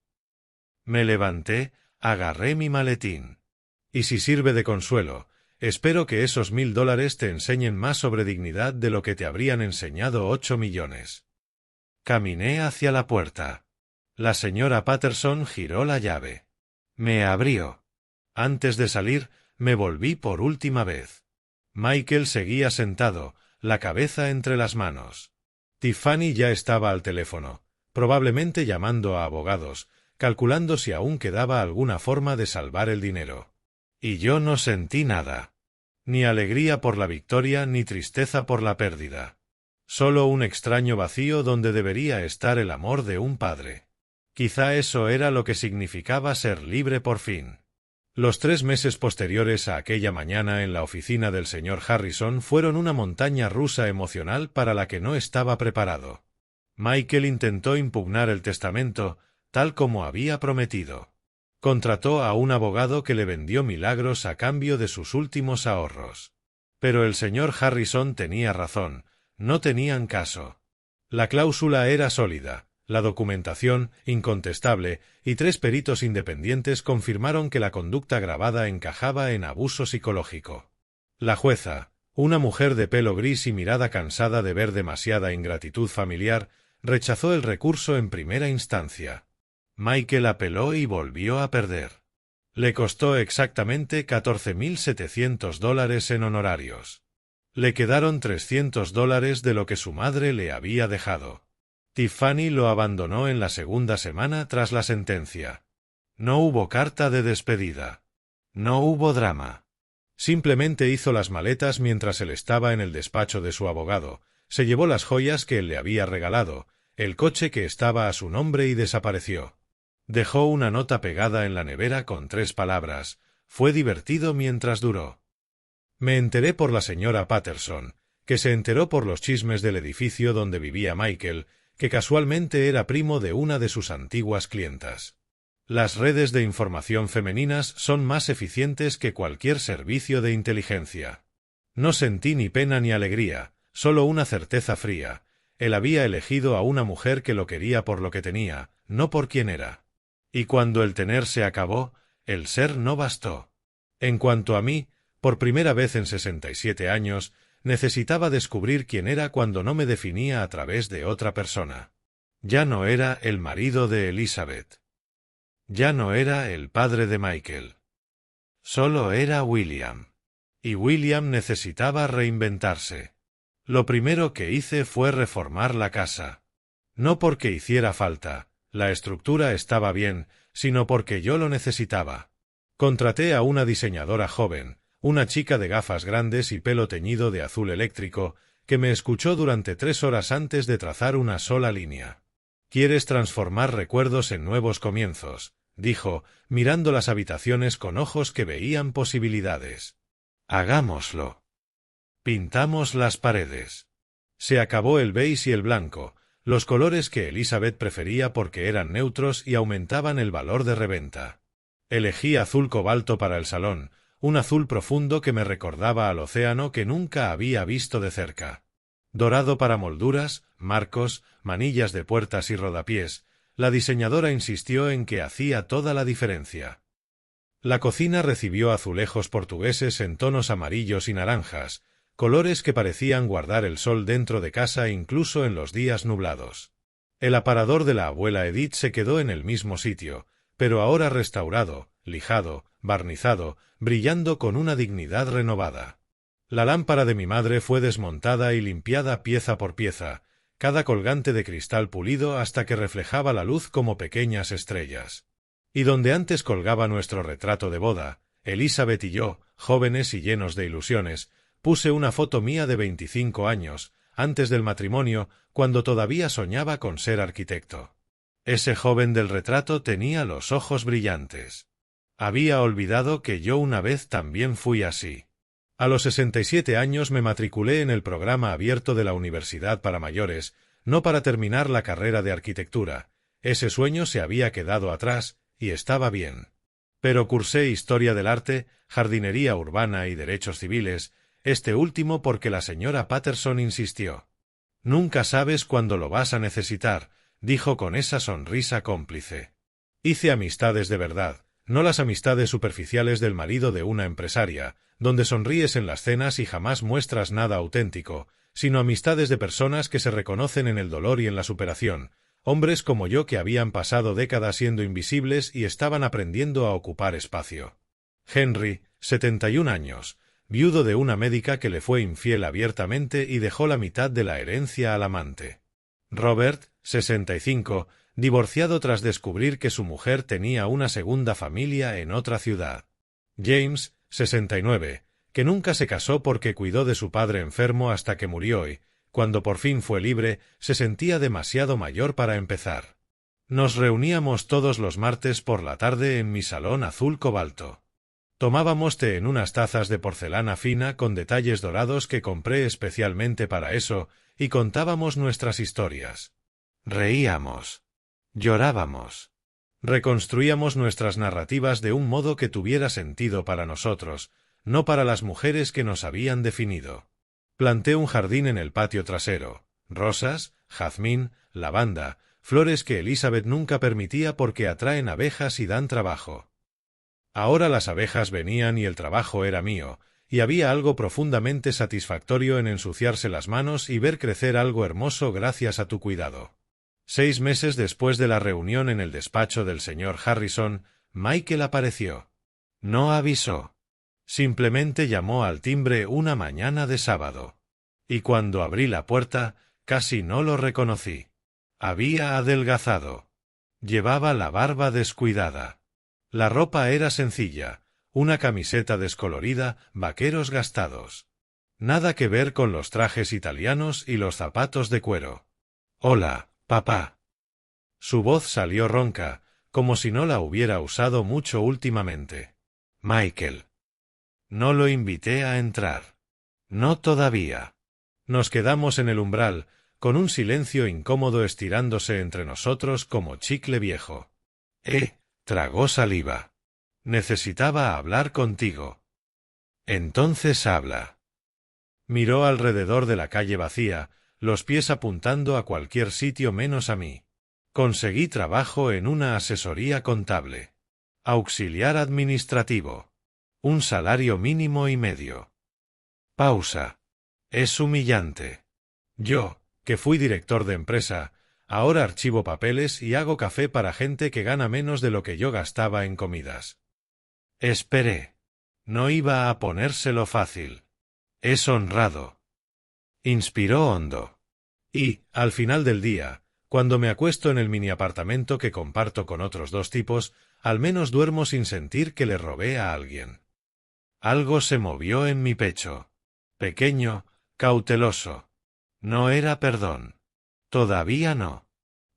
Me levanté, agarré mi maletín. Y si sirve de consuelo, espero que esos $1000 te enseñen más sobre dignidad de lo que te habrían enseñado 8 millones. Caminé hacia la puerta. La señora Patterson giró la llave. Me abrió. Antes de salir, me volví por última vez. Michael seguía sentado, la cabeza entre las manos. Tiffany ya estaba al teléfono, probablemente llamando a abogados, calculando si aún quedaba alguna forma de salvar el dinero. Y yo no sentí nada. Ni alegría por la victoria ni tristeza por la pérdida. Solo un extraño vacío donde debería estar el amor de un padre. Quizá eso era lo que significaba ser libre por fin. Los 3 meses posteriores a aquella mañana en la oficina del señor Harrison fueron una montaña rusa emocional para la que no estaba preparado. Michael intentó impugnar el testamento, tal como había prometido. Contrató a un abogado que le vendió milagros a cambio de sus últimos ahorros. Pero el señor Harrison tenía razón, no tenían caso. La cláusula era sólida. La documentación, incontestable, y 3 peritos independientes confirmaron que la conducta grabada encajaba en abuso psicológico. La jueza, una mujer de pelo gris y mirada cansada de ver demasiada ingratitud familiar, rechazó el recurso en primera instancia. Michael apeló y volvió a perder. Le costó exactamente $14.700 en honorarios. Le quedaron $300 de lo que su madre le había dejado. Tiffany lo abandonó en la segunda semana tras la sentencia. No hubo carta de despedida. No hubo drama. Simplemente hizo las maletas mientras él estaba en el despacho de su abogado, se llevó las joyas que él le había regalado, el coche que estaba a su nombre y desapareció. Dejó una nota pegada en la nevera con 3 palabras: fue divertido mientras duró. Me enteré por la señora Patterson, que se enteró por los chismes del edificio donde vivía Michael, que casualmente era primo de una de sus antiguas clientas. Las redes de información femeninas son más eficientes que cualquier servicio de inteligencia. No sentí ni pena ni alegría, solo una certeza fría. Él había elegido a una mujer que lo quería por lo que tenía, no por quién era. Y cuando el tener se acabó, el ser no bastó. En cuanto a mí, por primera vez en 67 años, necesitaba descubrir quién era cuando no me definía a través de otra persona. Ya no era el marido de Elizabeth. Ya no era el padre de Michael. Solo era William. Y William necesitaba reinventarse. Lo primero que hice fue reformar la casa. No porque hiciera falta, la estructura estaba bien, sino porque yo lo necesitaba. Contraté a una diseñadora joven, una chica de gafas grandes y pelo teñido de azul eléctrico, que me escuchó durante 3 horas antes de trazar una sola línea. «¿Quieres transformar recuerdos en nuevos comienzos?», dijo, mirando las habitaciones con ojos que veían posibilidades. «Hagámoslo». Pintamos las paredes. Se acabó el beige y el blanco, los colores que Elizabeth prefería porque eran neutros y aumentaban el valor de reventa. Elegí azul cobalto para el salón, un azul profundo que me recordaba al océano que nunca había visto de cerca. Dorado para molduras, marcos, manillas de puertas y rodapiés, la diseñadora insistió en que hacía toda la diferencia. La cocina recibió azulejos portugueses en tonos amarillos y naranjas, colores que parecían guardar el sol dentro de casa incluso en los días nublados. El aparador de la abuela Edith se quedó en el mismo sitio, pero ahora restaurado, lijado, barnizado, brillando con una dignidad renovada. La lámpara de mi madre fue desmontada y limpiada pieza por pieza, cada colgante de cristal pulido hasta que reflejaba la luz como pequeñas estrellas. Y donde antes colgaba nuestro retrato de boda, Elizabeth y yo, jóvenes y llenos de ilusiones, puse una foto mía de 25 años, antes del matrimonio, cuando todavía soñaba con ser arquitecto. Ese joven del retrato tenía los ojos brillantes. Había olvidado que yo una vez también fui así. A los 67 años me matriculé en el programa abierto de la Universidad para mayores, no para terminar la carrera de arquitectura. Ese sueño se había quedado atrás, y estaba bien. Pero cursé Historia del Arte, Jardinería Urbana y Derechos Civiles, este último porque la señora Patterson insistió. «Nunca sabes cuándo lo vas a necesitar», dijo con esa sonrisa cómplice. Hice amistades de verdad, no las amistades superficiales del marido de una empresaria, donde sonríes en las cenas y jamás muestras nada auténtico, sino amistades de personas que se reconocen en el dolor y en la superación, hombres como yo que habían pasado décadas siendo invisibles y estaban aprendiendo a ocupar espacio. Henry, 71 años, viudo de una médica que le fue infiel abiertamente y dejó la mitad de la herencia al amante. Robert, 65, divorciado tras descubrir que su mujer tenía una segunda familia en otra ciudad. James, 69, que nunca se casó porque cuidó de su padre enfermo hasta que murió y, cuando por fin fue libre, se sentía demasiado mayor para empezar. Nos reuníamos todos los martes por la tarde en mi salón azul cobalto. Tomábamos té en unas tazas de porcelana fina con detalles dorados que compré especialmente para eso, y contábamos nuestras historias. Reíamos. Llorábamos. Reconstruíamos nuestras narrativas de un modo que tuviera sentido para nosotros, no para las mujeres que nos habían definido. Planté un jardín en el patio trasero, rosas, jazmín, lavanda, flores que Elizabeth nunca permitía porque atraen abejas y dan trabajo. Ahora las abejas venían y el trabajo era mío, y había algo profundamente satisfactorio en ensuciarse las manos y ver crecer algo hermoso gracias a tu cuidado. 6 meses después de la reunión en el despacho del señor Harrison, Michael apareció. No avisó. Simplemente llamó al timbre una mañana de sábado. Y cuando abrí la puerta, casi no lo reconocí. Había adelgazado. Llevaba la barba descuidada. La ropa era sencilla, una camiseta descolorida, vaqueros gastados. Nada que ver con los trajes italianos y los zapatos de cuero. «Hola, papá». Su voz salió ronca, como si no la hubiera usado mucho últimamente. «Michael». No lo invité a entrar. No todavía. Nos quedamos en el umbral, con un silencio incómodo estirándose entre nosotros como chicle viejo. Tragó saliva. «Necesitaba hablar contigo». «Entonces habla». Miró alrededor de la calle vacía, los pies apuntando a cualquier sitio menos a mí. Conseguí trabajo en una asesoría contable. Auxiliar administrativo. Un salario mínimo y medio. Pausa. Es humillante. Yo, que fui director de empresa, Ahora archivo papeles y hago café para gente que gana menos de lo que yo gastaba en comidas. Esperé. No iba a ponérselo fácil. Es honrado. Inspiró hondo. Y, al final del día, cuando me acuesto en el mini apartamento que comparto con otros dos tipos, al menos duermo sin sentir que le robé a alguien. Algo se movió en mi pecho. Pequeño, cauteloso. No era perdón. Todavía no.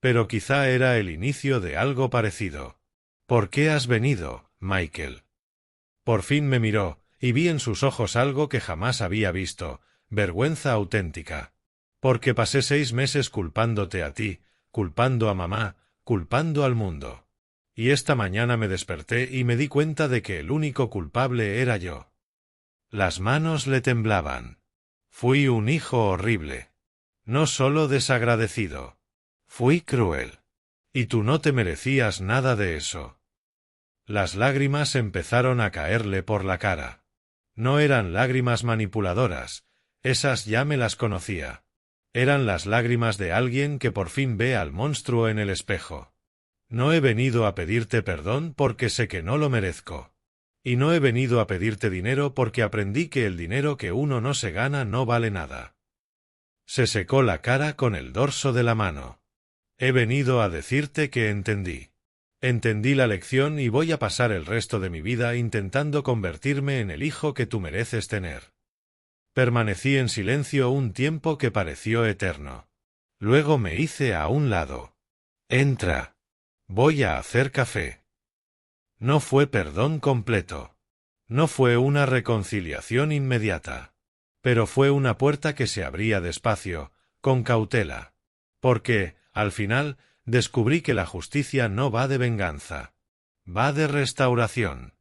Pero quizá era el inicio de algo parecido. ¿Por qué has venido, Michael? Por fin me miró, y vi en sus ojos algo que jamás había visto, vergüenza auténtica. Porque pasé 6 meses culpándote a ti, culpando a mamá, culpando al mundo. Y esta mañana me desperté y me di cuenta de que el único culpable era yo. Las manos le temblaban. Fui un hijo horrible. No solo desagradecido. Fui cruel. Y tú no te merecías nada de eso. Las lágrimas empezaron a caerle por la cara. No eran lágrimas manipuladoras, esas ya me las conocía. Eran las lágrimas de alguien que por fin ve al monstruo en el espejo. No he venido a pedirte perdón porque sé que no lo merezco. Y no he venido a pedirte dinero porque aprendí que el dinero que uno no se gana no vale nada. Se secó la cara con el dorso de la mano. He venido a decirte que entendí. Entendí la lección y voy a pasar el resto de mi vida intentando convertirme en el hijo que tú mereces tener. Permanecí en silencio un tiempo que pareció eterno. Luego me hice a un lado. Entra. Voy a hacer café. No fue perdón completo. No fue una reconciliación inmediata. Pero fue una puerta que se abría despacio, con cautela. Porque, al final, descubrí que la justicia no va de venganza. Va de restauración.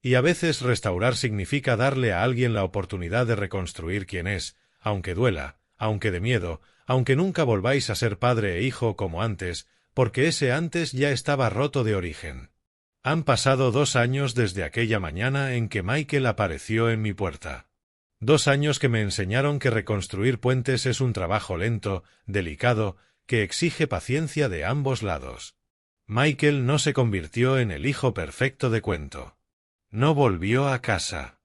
Y a veces restaurar significa darle a alguien la oportunidad de reconstruir quién es, aunque duela, aunque de miedo, aunque nunca volváis a ser padre e hijo como antes, porque ese antes ya estaba roto de origen. Han pasado 2 años desde aquella mañana en que Michael apareció en mi puerta. 2 años que me enseñaron que reconstruir puentes es un trabajo lento, delicado, que exige paciencia de ambos lados. Michael no se convirtió en el hijo perfecto de cuento. No volvió a casa.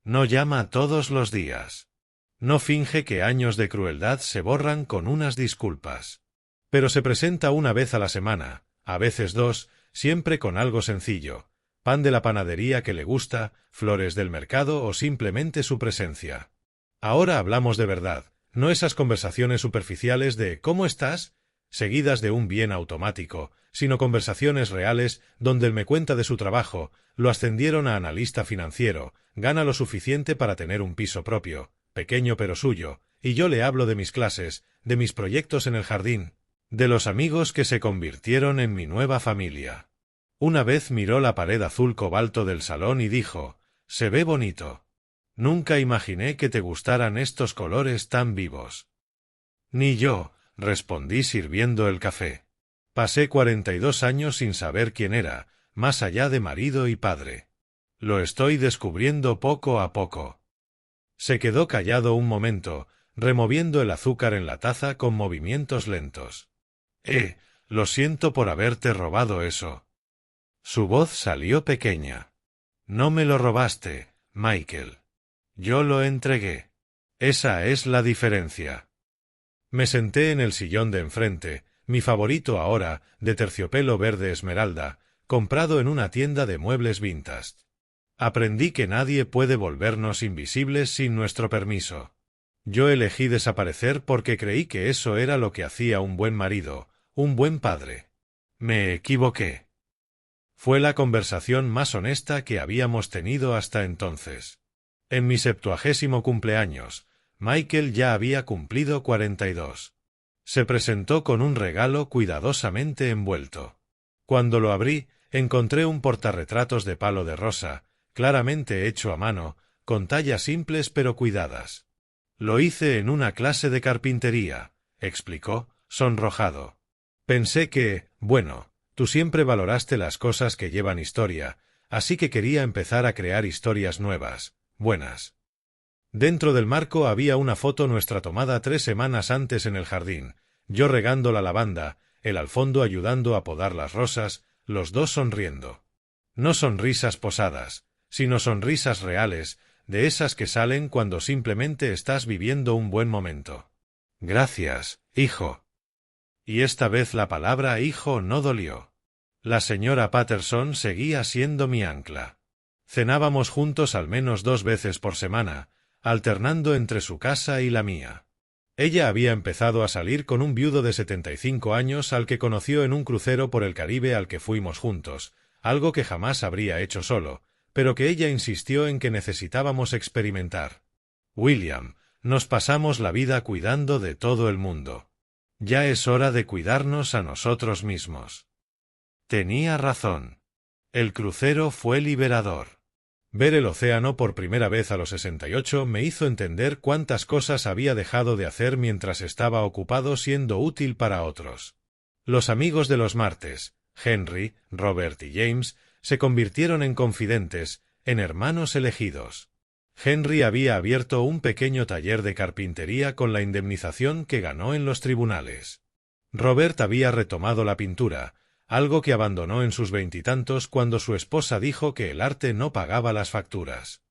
No llama todos los días. No finge que años de crueldad se borran con unas disculpas. Pero se presenta una vez a la semana, a veces 2, siempre con algo sencillo, pan de la panadería que le gusta, flores del mercado o simplemente su presencia. Ahora hablamos de verdad, no esas conversaciones superficiales de ¿cómo estás?, seguidas de un bien automático, sino conversaciones reales donde él me cuenta de su trabajo, lo ascendieron a analista financiero, gana lo suficiente para tener un piso propio, pequeño pero suyo, y yo le hablo de mis clases, de mis proyectos en el jardín, de los amigos que se convirtieron en mi nueva familia. Una vez miró la pared azul cobalto del salón y dijo, «Se ve bonito. Nunca imaginé que te gustaran estos colores tan vivos». Ni yo, respondí sirviendo el café. Pasé 42 años sin saber quién era, más allá de marido y padre. Lo estoy descubriendo poco a poco. Se quedó callado un momento, removiendo el azúcar en la taza con movimientos lentos. Lo siento por haberte robado eso. Su voz salió pequeña. No me lo robaste, Michael. Yo lo entregué. Esa es la diferencia. Me senté en el sillón de enfrente, mi favorito ahora, de terciopelo verde esmeralda, comprado en una tienda de muebles vintage. Aprendí que nadie puede volvernos invisibles sin nuestro permiso. Yo elegí desaparecer porque creí que eso era lo que hacía un buen marido, un buen padre. Me equivoqué. Fue la conversación más honesta que habíamos tenido hasta entonces. En mi 70º cumpleaños, Michael ya había cumplido 42. Se presentó con un regalo cuidadosamente envuelto. Cuando lo abrí, encontré un portarretratos de palo de rosa, claramente hecho a mano, con tallas simples pero cuidadas. Lo hice en una clase de carpintería, explicó, sonrojado. Pensé que, bueno, tú siempre valoraste las cosas que llevan historia, así que quería empezar a crear historias nuevas, buenas. Dentro del marco había una foto nuestra tomada 3 semanas antes en el jardín, yo regando la lavanda, él al fondo ayudando a podar las rosas, los dos sonriendo. No sonrisas posadas, sino sonrisas reales, de esas que salen cuando simplemente estás viviendo un buen momento. Gracias, hijo. Y esta vez la palabra hijo no dolió. La señora Patterson seguía siendo mi ancla. Cenábamos juntos al menos 2 veces por semana, alternando entre su casa y la mía. Ella había empezado a salir con un viudo de 75 años al que conoció en un crucero por el Caribe al que fuimos juntos, algo que jamás habría hecho solo, pero que ella insistió en que necesitábamos experimentar. William, nos pasamos la vida cuidando de todo el mundo. Ya es hora de cuidarnos a nosotros mismos. Tenía razón. El crucero fue liberador. Ver el océano por primera vez a los 68 me hizo entender cuántas cosas había dejado de hacer mientras estaba ocupado siendo útil para otros. Los amigos de los martes, Henry, Robert y James, se convirtieron en confidentes, en hermanos elegidos. Henry había abierto un pequeño taller de carpintería con la indemnización que ganó en los tribunales. Robert había retomado la pintura, algo que abandonó en sus 20 cuando su esposa dijo que el arte no pagaba las facturas.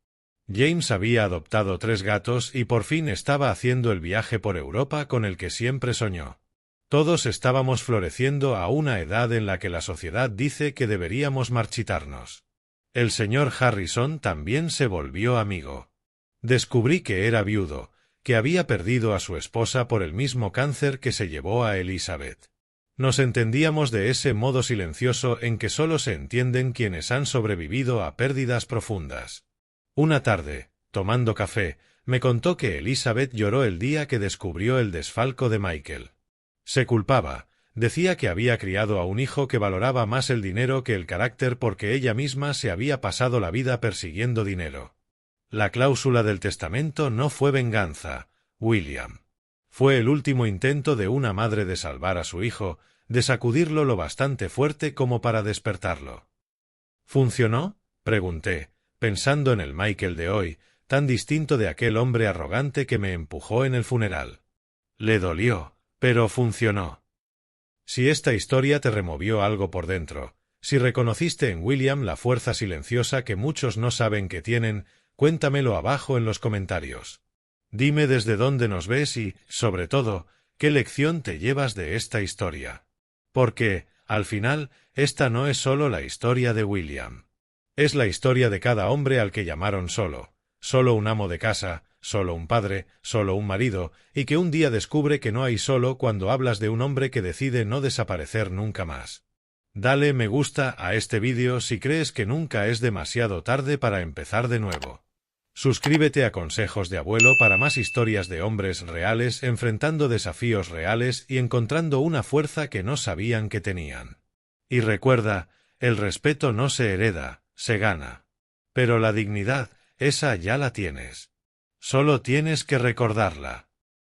James había adoptado 3 gatos y por fin estaba haciendo el viaje por Europa con el que siempre soñó. Todos estábamos floreciendo a una edad en la que la sociedad dice que deberíamos marchitarnos. El señor Harrison también se volvió amigo. Descubrí que era viudo, que había perdido a su esposa por el mismo cáncer que se llevó a Elizabeth. Nos entendíamos de ese modo silencioso en que solo se entienden quienes han sobrevivido a pérdidas profundas. Una tarde, tomando café, me contó que Elizabeth lloró el día que descubrió el desfalco de Michael. Se culpaba, decía que había criado a un hijo que valoraba más el dinero que el carácter porque ella misma se había pasado la vida persiguiendo dinero. La cláusula del testamento no fue venganza, William. Fue el último intento de una madre de salvar a su hijo, de sacudirlo lo bastante fuerte como para despertarlo. ¿Funcionó?, pregunté, pensando en el Michael de hoy, tan distinto de aquel hombre arrogante que me empujó en el funeral. Le dolió, pero funcionó. Si esta historia te removió algo por dentro, si reconociste en William la fuerza silenciosa que muchos no saben que tienen, cuéntamelo abajo en los comentarios. Dime desde dónde nos ves y, sobre todo, qué lección te llevas de esta historia. Porque, al final, esta no es solo la historia de William. Es la historia de cada hombre al que llamaron solo un amo de casa, solo un padre, solo un marido, y que un día descubre que no hay solo cuando hablas de un hombre que decide no desaparecer nunca más. Dale me gusta a este vídeo si crees que nunca es demasiado tarde para empezar de nuevo. Suscríbete a Consejos de Abuelo para más historias de hombres reales enfrentando desafíos reales y encontrando una fuerza que no sabían que tenían. Y recuerda, el respeto no se hereda, se gana. Pero la dignidad, esa ya la tienes. Solo tienes que recordarla.